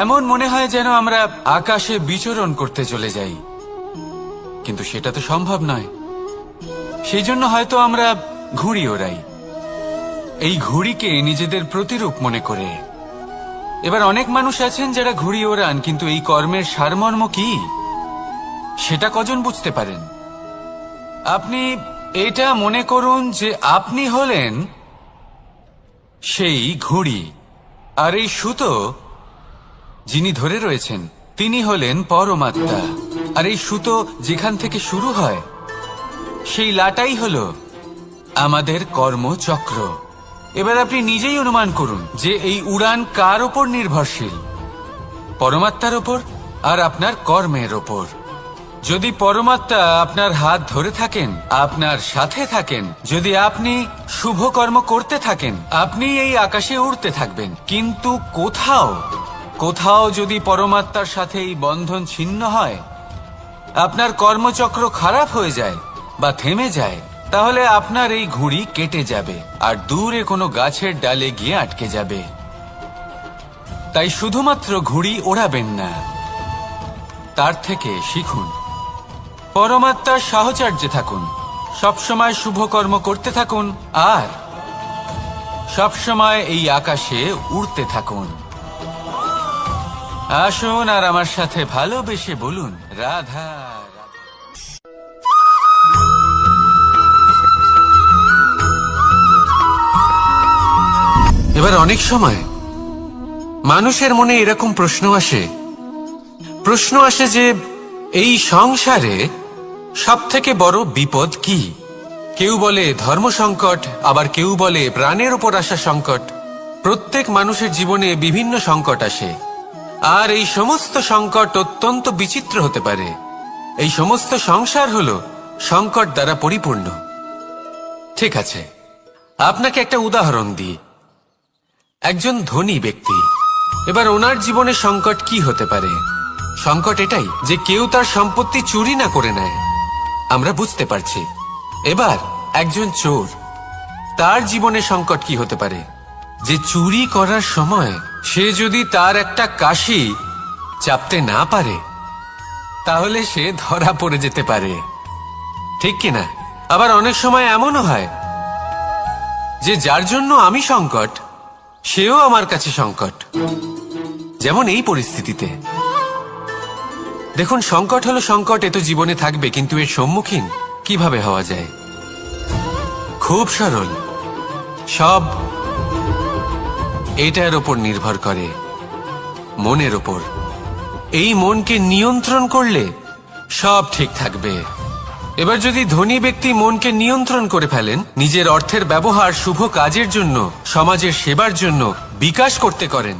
এমন মনে হয় যেন আমরা আকাশে বিচরণ করতে চলে যাই, কিন্তু সেটা তো সম্ভব নয়। সেই জন্য হয়তো আমরা ঘুড়ি ওড়াই, এই ঘুড়িকে নিজেদের প্রতিরূপ মনে করে। এবার অনেক মানুষ আছেন যারা ঘুড়ি ওড়ান, কিন্তু এই কর্মের সারমর্ম কি সেটা কজন বুঝতে পারেন? আপনি এটা মনে করুন যে আপনি হলেন সেই ঘুড়ি, আর এই সুতো যিনি ধরে রয়েছেন তিনি হলেন পরমাত্মা। আর এই সুতো যেখান থেকে শুরু হয় সেই লাটাই হলো আমাদের কর্মচক্র। এবার আপনি নিজেই অনুমান করুন যে এই উড়ান কার ওপর নির্ভরশীল? পরমাত্মার ওপর আর আপনার কর্মের ওপর। যদি পরমাত্মা আপনার হাত ধরে থাকেন, আপনার সাথে থাকেন, যদি আপনি শুভ কর্ম করতে থাকেন, আপনি এই আকাশে উড়তে থাকবেন। কিন্তু কোথাও যদি পরমাত্মার সাথে এই বন্ধন ছিন্ন হয়, আপনার কর্মচক্র খারাপ হয়ে যায় বা থেমে যায়, তাহলে আপনার এই ঘুড়ি কেটে যাবে আর দূরে কোনো গাছের ডালে গিয়ে আটকে যাবে। তাই শুধুমাত্র ঘুড়ি ওড়াবেন না, তার থেকে শিখুন। পরমাত্মার সাহচর্যে থাকুন, সবসময় শুভ কর্ম করতে থাকুন আর সবসময় এই আকাশে উড়তে থাকুন। আসুন আর আমার সাথে ভালোবেসে বলুন, রাধা রাধা। এবার অনেক সময় মানুষের মনে এরকম প্রশ্ন আসে যে এই সংসারে সবথেকে বড় বিপদ কি? কেউ বলে ধর্ম সংকট, আবার কেউ বলে প্রাণের উপর আসা সংকট। প্রত্যেক মানুষের জীবনে বিভিন্ন সংকট আসে, আর এই সমস্ত সংকট অত্যন্ত বিচিত্র হতে পারে। এই সমস্ত সংসার হলো সংকট দ্বারা পরিপূর্ণ। ঠিক আছে, আপনাকে একটা উদাহরণ দিই। একজন ধনী ব্যক্তি, এবার ওনার জীবনে সংকট কি হতে পারে? সংকট এটাই যে কেউ তার সম্পত্তি চুরি না করে নেয়, আমরা বুঝতে পারছি। এবার একজন চোর, তার জীবনে সংকট কি হতে পারে? যে চুরি করার সময় সে যদি তার একটা কাশি চাপতে না পারে, তাহলে সে ধরা পড়ে যেতে পারে, ঠিক কিনা? আবার অনেক সময় এমনও হয় যে যার জন্য আমি সংকট, সেও আমার কাছে সংকট। যেমন এই পরিস্থিতিতে দেখুন, সংকট হলো সংকট, এ তো জীবনে থাকবে, কিন্তু এর সম্মুখীন কিভাবে হওয়া যায়? খুব সরল। সব এটার ওপর নির্ভর করে, মনের ওপর। এই মনকে নিয়ন্ত্রণ করলে সব ঠিক থাকবে। এবার যদি ধনী ব্যক্তি মনকে নিয়ন্ত্রণ করে ফেলেন, নিজের অর্থের ব্যবহার শুভ কাজের জন্য, সমাজের সেবার জন্য বিকাশ করতে করেন,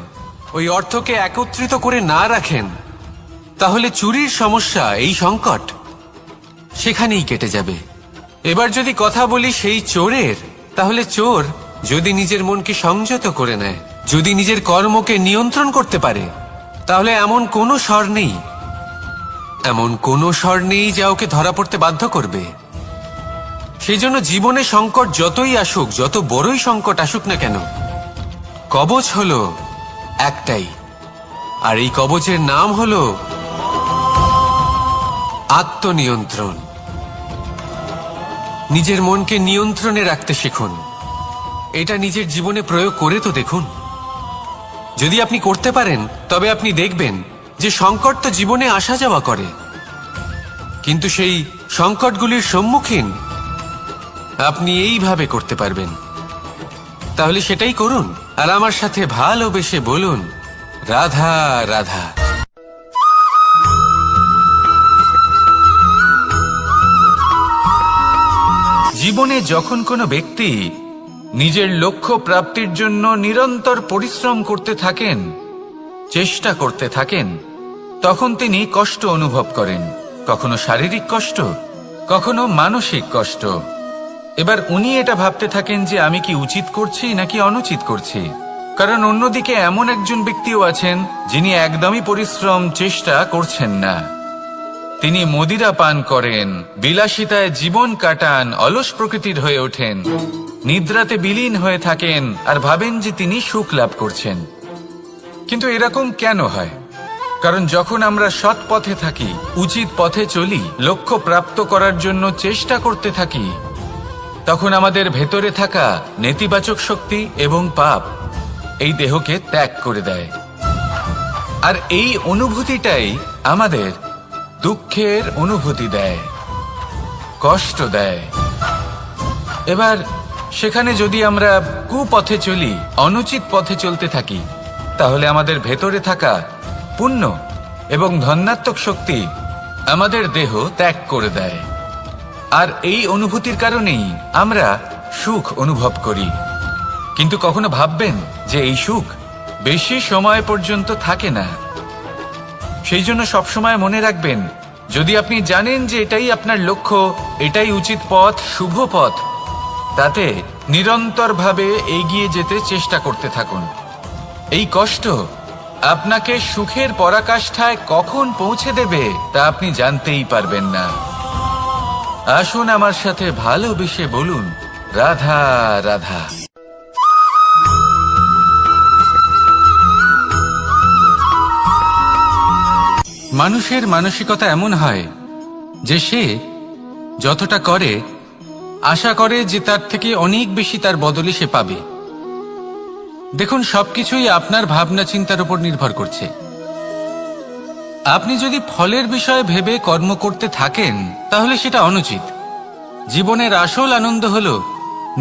ওই অর্থকে একত্রিত করে না রাখেন, তাহলে চুরির সমস্যা, এই সংকট সেখানেই কেটে যাবে। এবার যদি কথা বলি সেই চোরের, তাহলে চোর যদি নিজের মনকে সংযত করে নেয়, যদি নিজের কর্মকে নিয়ন্ত্রণ করতে পারে, তাহলে এমন কোনো স্বর নেই যা ওকে ধরা পড়তে বাধ্য করবে। সেই জন্য জীবনে সংকট যতই আসুক, যত বড়ই সংকট আসুক না কেন, কবচ হলো একটাই, আর এই কবচের নাম হলো আত্মনিয়ন্ত্রণ। নিজের মনকে নিয়ন্ত্রণে রাখতে শিখুন। এটা নিজের জীবনে প্রয়োগ করে তো দেখুন। যদি আপনি করতে পারেন, তবে আপনি দেখবেন যে সংকট তো জীবনে আসা যাওয়া করে, কিন্তু সেই সংকটগুলির সম্মুখীন আপনি এইভাবে করতে পারবেন। তাহলে সেটাই করুন, আর আমার সাথে ভালোবেসে বলুন, রাধা রাধা। জীবনে যখন কোনো ব্যক্তি নিজের লক্ষ্য প্রাপ্তির জন্য নিরন্তর পরিশ্রম করতে থাকেন, চেষ্টা করতে থাকেন, তখন তিনি কষ্ট অনুভব করেন, কখনো শারীরিক কষ্ট, কখনো মানসিক কষ্ট। এবার উনি এটা ভাবতে থাকেন যে আমি কি উচিত করছি নাকি অনুচিত করছি। কারণ অন্যদিকে এমন একজন ব্যক্তিও আছেন যিনি একদমই পরিশ্রম, চেষ্টা করছেন না। তিনি মদিরা পান করেন, বিলাসিতায় জীবন কাটান, অলস প্রকৃতির হয়ে ওঠেন, নিদ্রাতে বিলীন হয়ে থাকেন আর ভাবেন যে তিনি সুখ লাভ করছেন। কিন্তু এরকম কেন হয়? কারণ যখন আমরা সৎ পথে থাকি, উচিত পথে চলি, লক্ষ্য প্রাপ্ত করার জন্য চেষ্টা করতে থাকি, তখন আমাদের ভেতরে থাকা নেতিবাচক শক্তি এবং পাপ এই দেহকে ত্যাগ করে দেয়। আর এই অনুভূতিটাই আমাদের দুঃখের অনুভূতি দেয়, কষ্ট দেয়। এবার সেখানে যদি আমরা কুপথে চলি, অনুচিত পথে চলতে থাকি, তাহলে আমাদের ভেতরে থাকা পুণ্য এবং ধনাত্মক শক্তি আমাদের দেহ ত্যাগ করে দেয়। আর এই অনুভূতির কারণেই আমরা সুখ অনুভব করি। কিন্তু কখনো ভাববেন যে এই সুখ বেশি সময় পর্যন্ত থাকে না। সেই জন্য সবসময় মনে রাখবেন, যদি আপনি জানেন যে এটাই আপনার লক্ষ্য, এটাই উচিত পথ, শুভ পথ, তাতে নিরন্তরভাবে এগিয়ে যেতে চেষ্টা করতে থাকুন। এই কষ্ট আপনাকে সুখের পরাকাষ্ঠায় কখন পৌঁছে দেবে তা আপনি জানতেই পারবেন না। আসুন আমার সাথে ভালোবেসে বলুন, রাধা রাধা। মানুষের মানসিকতা এমন হয় যে সে যতটা করে আশা করে যে তার থেকে অনেক বেশি তার বদলে সে পাবে। দেখুন, সবকিছুই আপনার ভাবনা চিন্তার উপর নির্ভর করছে। আপনি যদি ফলের বিষয়ে ভেবে কর্ম করতে থাকেন তাহলে সেটা অনুচিত। জীবনের আসল আনন্দ হলো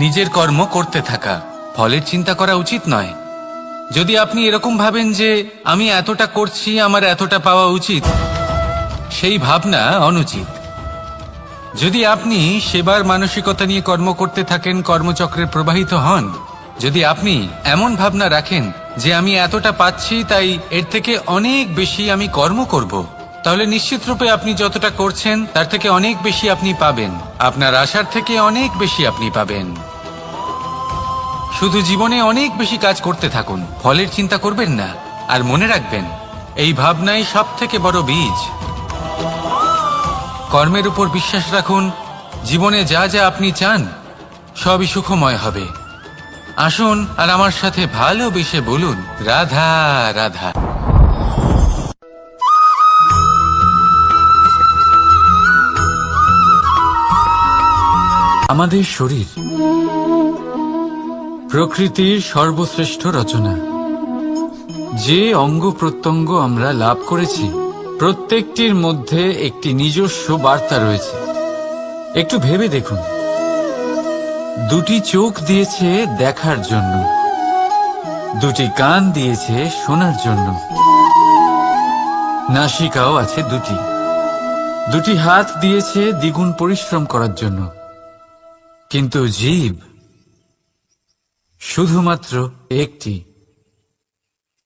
নিজের কর্ম করতে থাকা, ফলের চিন্তা করা উচিত নয়। যদি আপনি এরকম ভাবেন যে আমি এতটা করছি, আমার এতটা পাওয়া উচিত, সেই ভাবনা অনুচিত। যদি আপনি সেবার মানসিকতা নিয়ে কর্ম করতে থাকেন, কর্মচক্রে প্রবাহিত হন, যদি আপনি এমন ভাবনা রাখেন যে আমি এতটা পাচ্ছি তাই এর থেকে অনেক বেশি আমি কর্ম করব, তাহলে নিশ্চিতরূপে আপনি যতটা করছেন তার থেকে অনেক বেশি আপনি পাবেন, আপনার আশার থেকে অনেক বেশি আপনি পাবেন। শুধু জীবনে অনেক বেশি কাজ করতে থাকুন, ফলের চিন্তা করবেন না। আর মনে রাখবেন, এই ভাবনাই সব থেকে বড় বীজ। কর্মের উপর বিশ্বাস রাখুন, জীবনে যা যা আপনি চান সবই সুখময় হবে। আসুন আর আমার সাথে ভালোবেসে বলুন, রাধা রাধা। আমাদের শরীর প্রকৃতির সর্বশ্রেষ্ঠ রচনা। যে অঙ্গ প্রত্যঙ্গ আমরা লাভ করেছি প্রত্যেকটির মধ্যে একটি নিজস্ব বার্তা রয়েছে। একটু ভেবে দেখুন, দুটি চোখ দিয়েছে দেখার জন্য, দুটি কান দিয়েছে শোনার জন্য, নাসিকাও আছে দুটি, দুটি হাত দিয়েছে দ্বিগুণ পরিশ্রম করার জন্য। কিন্তু জীব শুধুমাত্র একটি,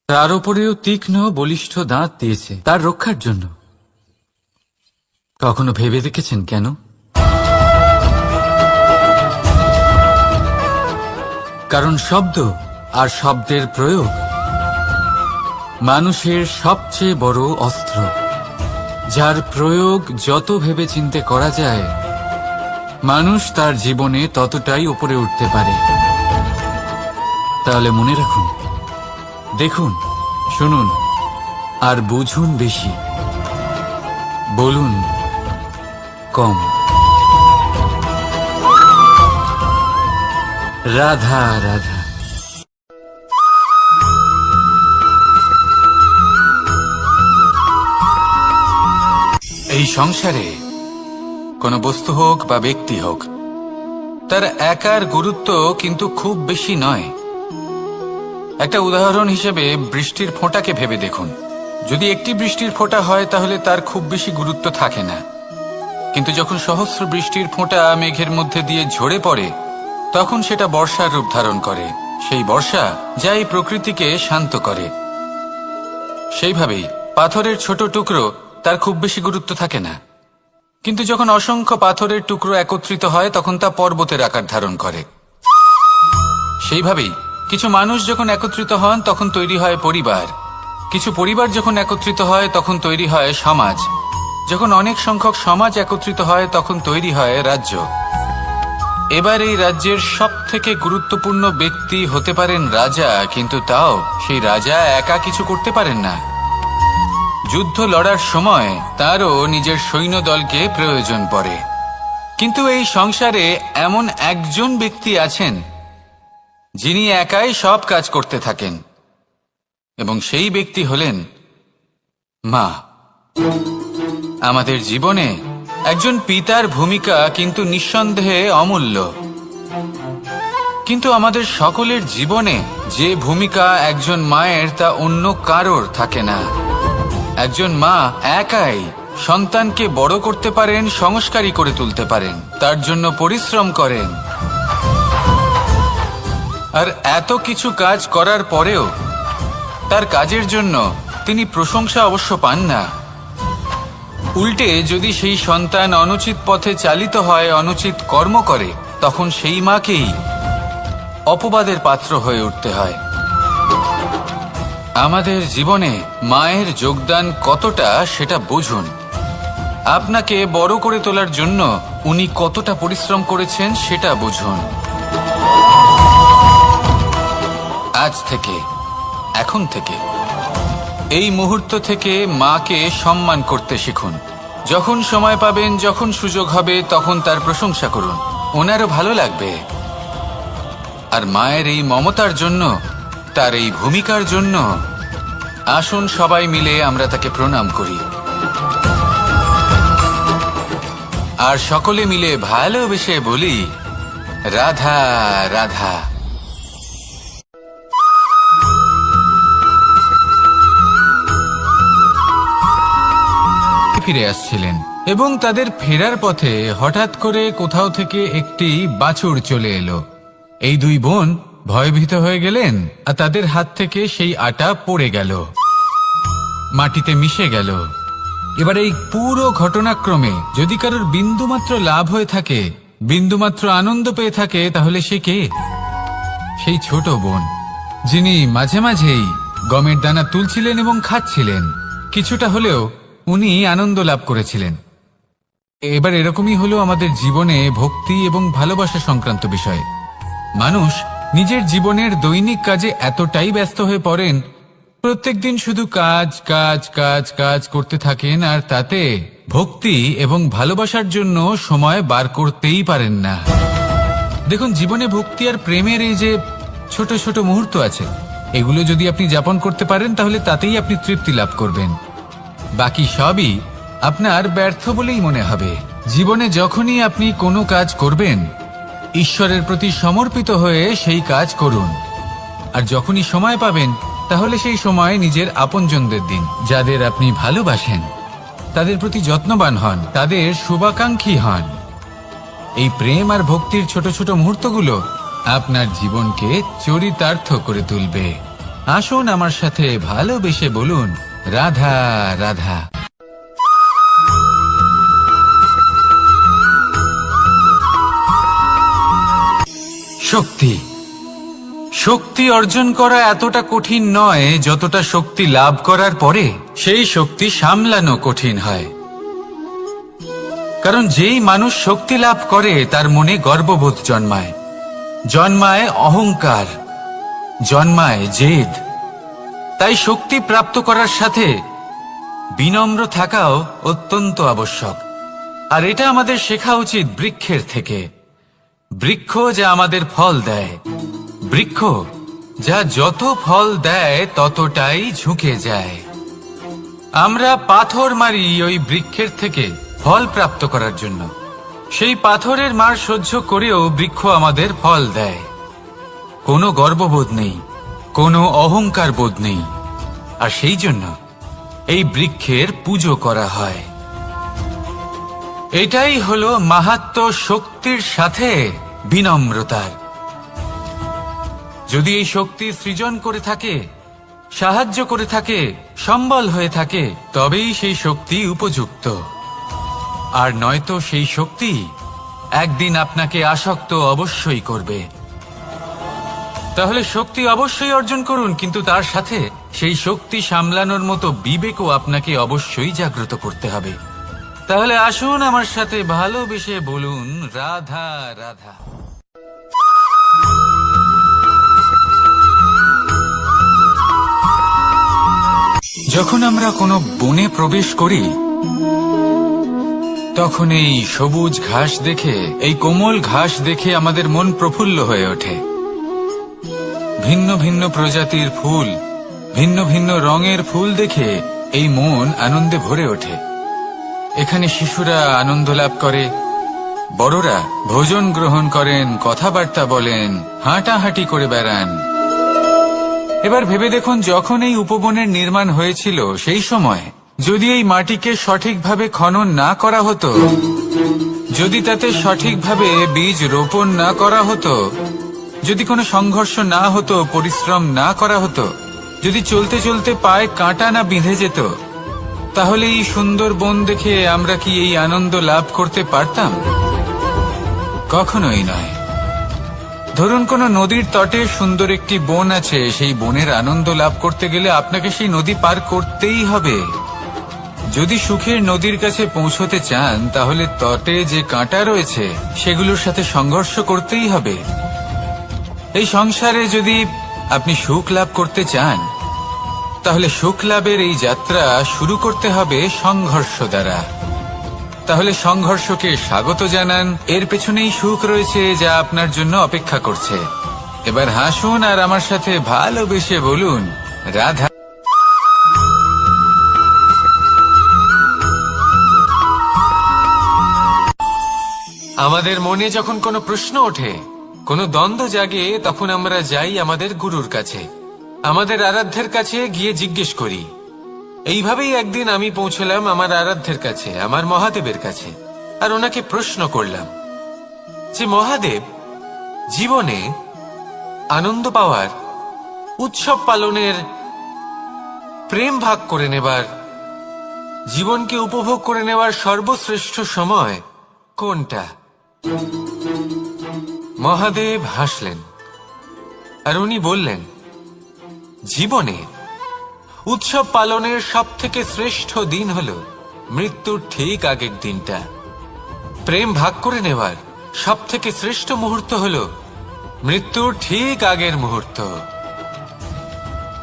তার উপরেও তীক্ষ্ণ বলিষ্ঠ দাঁত দিয়েছে তার রক্ষার জন্য। কখনো ভেবে দেখেছেন কেন? কারণ শব্দ আর শব্দের প্রয়োগ মানুষের সবচেয়ে বড় অস্ত্র, যার প্রয়োগ যত ভেবেচিন্তে করা যায় মানুষ তার জীবনে ততটাই উপরে উঠতে পারে। তাহলে মনে রাখুন, দেখুন, শুনুন আর বুঝুন বেশি, বলুন কম। রাধা রাধা। এই সংসারে কোনো বস্তু হোক বা ব্যক্তি হোক, তার একার গুরুত্ব কিন্তু খুব বেশি নয়। একটা উদাহরণ হিসেবে বৃষ্টির ফোঁটাকে ভেবে দেখুন। যদি একটি বৃষ্টির ফোঁটা হয় তাহলে তার খুব বেশি গুরুত্ব থাকে না, কিন্তু যখন সহস্র বৃষ্টির ফোঁটা মেঘের মধ্যে দিয়ে ঝরে পড়ে তখন সেটা বর্ষার রূপ ধারণ করে। সেই বর্ষা যা এই প্রকৃতিকে শান্ত করে। সেইভাবেই পাথরের ছোট টুকরো, তার খুব বেশি গুরুত্ব থাকে না, কিন্তু যখন অসংখ্য পাথরের টুকরো একত্রিত হয় তখন তা পর্বতের আকার ধারণ করে। সেইভাবেই কিছু মানুষ যখন একত্রিত হন তখন তৈরি হয় পরিবার, কিছু পরিবার যখন একত্রিত হয় তখন তৈরি হয় সমাজ, যখন অনেক সংখ্যক সমাজ একত্রিত হয় তখন তৈরি হয় রাজ্য। এবার এই রাজ্যের সব থেকে গুরুত্বপূর্ণ ব্যক্তি হতে পারেন রাজা, কিন্তু তাও সেই রাজা একা কিছু করতে পারেন না। যুদ্ধ লড়ার সময় তারও নিজের সৈন্যদলকে প্রয়োজন পড়ে। কিন্তু এই সংসারে এমন একজন ব্যক্তি আছেন যিনি একাই সব কাজ করতে থাকেন, এবং সেই ব্যক্তি হলেন মা। আমাদের জীবনে একজন পিতার ভূমিকা কিন্তু নিঃসন্দেহে অমূল্য, কিন্তু আমাদের সকলের জীবনে যে ভূমিকা একজন মায়ের তা অন্য কারোর থাকে না। একজন মা একাই সন্তানকে বড় করতে পারেন, সংস্কারী করে তুলতে পারেন, তার জন্য পরিশ্রম করেন। আর এত কিছু কাজ করার পরেও তার কাজের জন্য তিনি প্রশংসা অবশ্য পান না, উল্টে যদি সেই সন্তান অনুচিত পথে চালিত হয়, অনুচিত কর্ম করে, তখন সেই মাকেই অপবাদের পাত্র হয়ে উঠতে হয়। আমাদের জীবনে মায়ের যোগদান কতটা সেটা বুঝুন। আপনাকে বড় করে তোলার জন্য উনি কতটা পরিশ্রম করেছেন সেটা বুঝুন। আজ থেকে, এখন থেকে, এই মুহূর্ত থেকে মাকে সম্মান করতে শিখুন। যখন সময় পাবেন, যখন সুযোগ হবে, তখন তার প্রশংসা করুন। ওনারও ভালো লাগবে। আর মায়ের এই মমতার জন্য, তার এই ভূমিকার জন্য আসুন সবাই মিলে আমরা তাকে প্রণাম করি, আর সকলে মিলে ভালোবেসে বলি, রাধা রাধা। ফিরে আসছিলেন এবং তাদের ফেরার পথে হঠাৎ করে কোথাও থেকে একটি বাছুর চলে এলো। এই দুই বোন ভয়ভীত হয়ে গেলেন, আর তাদের হাত থেকে সেই আটা পড়ে গেল, মাটিতে মিশে গেল। এবার এই পুরো ঘটনাক্রমে যদি কারোর বিন্দুমাত্র লাভ হয়ে থাকে, বিন্দুমাত্র আনন্দ পেয়ে থাকে, তাহলে সে কে? সেই ছোট বোন, যিনি মাঝে মাঝেই গমের দানা তুলছিলেন এবং খাচ্ছিলেন। কিছুটা হলেও উনি আনন্দ লাভ করেছিলেন। এবার এরকমই হলো আমাদের জীবনে ভক্তি এবং ভালোবাসা সংক্রান্ত বিষয়। মানুষ নিজের জীবনের দৈনিক কাজে এতটাই ব্যস্ত হয়ে পড়েন, প্রত্যেকদিন শুধু কাজ কাজ কাজ কাজ করতে থাকেন, আর তাতে ভক্তি এবং ভালোবাসার জন্য সময় বার করতেই পারেন না। দেখুন, জীবনে ভক্তি আর প্রেমের এই যে ছোট ছোট মুহূর্ত আছে, এগুলো যদি আপনি যাপন করতে পারেন, তাহলে তাতেই আপনি তৃপ্তি লাভ করবেন। বাকি সবই আপনার ব্যর্থ বলেই মনে হবে। জীবনে যখনই আপনি কোনো কাজ করবেন, ঈশ্বরের প্রতি সমর্পিত হয়ে সেই কাজ করুন। আর যখনই সময় পাবেন, তাহলে সেই সময় নিজের আপনজনদের দিন। যাদের আপনি ভালোবাসেন তাদের প্রতি যত্নবান হন, তাদের শুভাকাঙ্ক্ষী হন। এই প্রেম আর ভক্তির ছোট ছোট মুহূর্তগুলো আপনার জীবনকে চরিতার্থ করে তুলবে। আসুন আমার সাথে ভালোবেসে বলুন, রাধা রাধা। শক্তি, শক্তি অর্জন করা এতটা কঠিন নয় যতটা শক্তি লাভ করার পরে সেই শক্তি সামলানো কঠিন হয়। কারণ যেই মানুষ শক্তি লাভ করে, তার মনে গর্ববোধ জন্মায়, জন্মায় অহংকার, জন্মায় জেদ। তাই শক্তি প্রাপ্ত করার সাথে বিনম্র থাকাও অত্যন্ত আবশ্যক। আর এটা আমাদের শেখা উচিত বৃক্ষের থেকে। বৃক্ষ যা আমাদের ফল দেয়, বৃক্ষ যা যত ফল দেয় ততটাই ঝুঁকে যায়। আমরা পাথর মারি ওই বৃক্ষের থেকে ফল প্রাপ্ত করার জন্য। সেই পাথরের মার সহ্য করেও বৃক্ষ আমাদের ফল দেয়। কোনো গর্ববোধ নেই, কোনো অহংকার বোধ নেই। আর সেই জন্য এই বৃক্ষের পুজো করা হয়। এটাই হলো মাহাত্ম্য শক্তির সাথে বিনম্রতার। যদি এই শক্তি সৃজন করে থাকে, সাহায্য করে থাকে, সম্বল হয়ে থাকে, তবেই সেই শক্তি উপযুক্ত। আর নয়তো সেই শক্তি একদিন আপনাকে আসক্ত অবশ্যই করবে। তাহলে শক্তি অবশ্যই অর্জন করুন, কিন্তু তার সাথে সেই শক্তি সামলানোর মতো বিবেকও আপনাকে অবশ্যই জাগ্রত করতে হবে। তাহলে আসুন আমার সাথে ভালোবেসে বলুন, রাধা রাধা। যখন আমরা কোনো বনে প্রবেশ করি, তখন এই সবুজ ঘাস দেখে, এই কোমল ঘাস দেখে আমাদের মন প্রফুল্ল হয়ে ওঠে। ভিন্ন ভিন্ন প্রজাতির ফুল, ভিন্ন ভিন্ন রঙের ফুল দেখে এই মন আনন্দে ভরে ওঠে। এখানে শিশুরা আনন্দ লাভ করে, বড়রা ভোজন গ্রহণ করেন, কথাবার্তা বলেন, হাঁটাহাঁটি করে বেড়ান। এবার ভেবে দেখুন, যখন এই উপবনের নির্মাণ হয়েছিল, সেই সময় যদি এই মাটিকে সঠিকভাবে খনন না করা হতো, যদি তাতে সঠিকভাবে বীজ রোপণ না করা হতো, যদি কোনো সংঘর্ষ না হতো, পরিশ্রম না করা হতো, যদি চলতে চলতে পায়ে কাঁটা না বিঁধে যেত, তাহলে এই সুন্দর বন দেখে আমরা কি এই আনন্দ লাভ করতে পারতাম? কখনোই নয়। ধরুন কোনো নদীর তটে সুন্দর একটি বন আছে, সেই বনের আনন্দ লাভ করতে গেলে আপনাকে সেই নদী পার করতেই হবে। যদি সুখের নদীর কাছে পৌঁছতে চান তাহলে তটে যে কাঁটা রয়েছে সেগুলোর সাথে সংঘর্ষ করতেই হবে। এই সংসারে যদি আপনি সুখ লাভ করতে চান তাহলে সুখ লাভের এই যাত্রা শুরু করতে হবে সংঘর্ষ দ্বারা। তাহলে সংঘর্ষকে স্বাগত জানান, এর পেছনেই সুখ রয়েছে যা আপনার জন্য অপেক্ষা করছে। এবার হাসুন আর আমার সাথে ভালোবেসে বলুন, রাধা। আমাদের মনে যখন কোনো প্রশ্ন ওঠে, কোনো দ্বন্দ্ব জাগে, তখন আমরা যাই আমাদের গুরুর কাছে, আমাদের আরাধ্যের কাছে গিয়ে জিজ্ঞেস করি। এইভাবেই একদিন আমি পৌঁছলাম আমার আরাধ্যের কাছে, আমার মহাদেবের কাছে, আর ওনাকে প্রশ্ন করলাম যে মহাদেব, জীবনে আনন্দ পাওয়ার, উৎসব পালনের, প্রেম ভাগ করে নেবার, জীবনকে উপভোগ করে নেওয়ার সর্বশ্রেষ্ঠ সময় কোনটা? মহাদেব হাসলেন আর উনি বললেন, জীবনে উৎসব পালনের সবথেকে শ্রেষ্ঠ দিন হল মৃত্যুর ঠিক আগের দিনটা। প্রেম ভাগ করে নেওয়ার সবথেকে শ্রেষ্ঠ মুহূর্ত হল মৃত্যুর ঠিক আগের মুহূর্ত।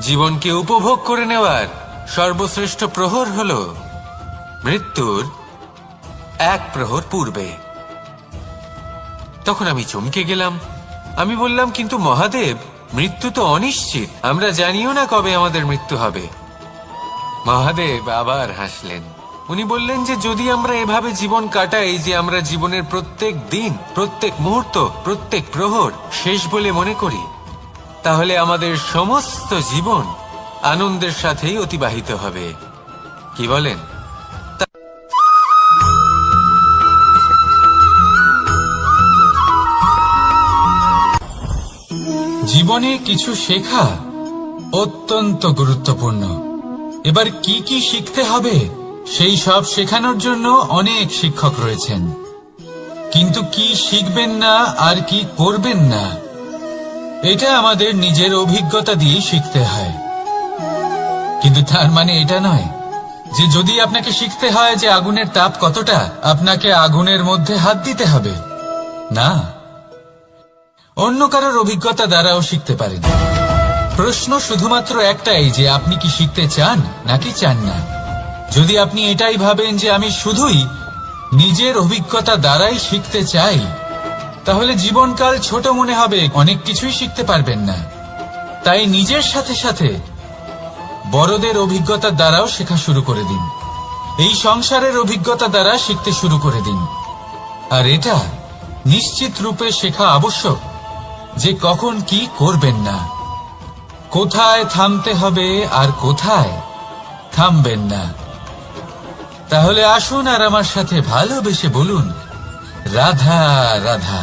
জীবনকে উপভোগ করে নেওয়ার সর্বশ্রেষ্ঠ প্রহর হল মৃত্যুর এক প্রহর পূর্বে। তখন আমি চমকে গেলাম। আমি বললাম, কিন্তু মহাদেব, মৃত্যু তো অনিশ্চিত, আমরা জানিও না কবে আমাদের মৃত্যু হবে। মহাদেব আবার হাসলেন। উনি বললেন যে যদি আমরা এভাবে জীবন কাটাই যে আমরা জীবনের প্রত্যেক দিন, প্রত্যেক মুহূর্ত, প্রত্যেক প্রহর শেষ বলে মনে করি, তাহলে আমাদের সমস্ত জীবন আনন্দের সাথেই অতিবাহিত হবে। কি বলেন? জীবনে কিছু শেখা অত্যন্ত গুরুত্বপূর্ণ। এবার কি কি শিখতে হবে সেই সব শেখানোর জন্য অনেক শিক্ষক রয়েছেন, কিন্তু কি শিখবেন না আর কি করবেন না এটা আমাদের নিজের অভিজ্ঞতা দিয়ে শিখতে হয়। কিন্তু তার মানে এটা নয় যে যদি আপনাকে শিখতে হয় যে আগুনের তাপ কতটা, আপনাকে আগুনের মধ্যে হাত দিতে হবে। না, অন্য কারোর অভিজ্ঞতা দ্বারাও শিখতে পারেন। প্রশ্ন শুধুমাত্র একটাই যে আপনি কি শিখতে চান নাকি চান না। যদি আপনি এটাই ভাবেন যে আমি শুধুই নিজের অভিজ্ঞতা দ্বারাই শিখতে চাই, তাহলে জীবনকাল ছোট মনে হবে, অনেক কিছুই শিখতে পারবেন না। তাই নিজের সাথে সাথে বড়দের অভিজ্ঞতা দ্বারাও শেখা শুরু করে দিন। এই সংসারের অভিজ্ঞতা দ্বারা শিখতে শুরু করে দিন। আর এটা নিশ্চিত রূপে শেখা আবশ্যক যে কখন কি করবেন না, কোথায় থামতে হবে আর কোথায় থামবেন না। তাহলে আসুন আর আমার সাথে ভালোবেসে বলুন, রাধা রাধা।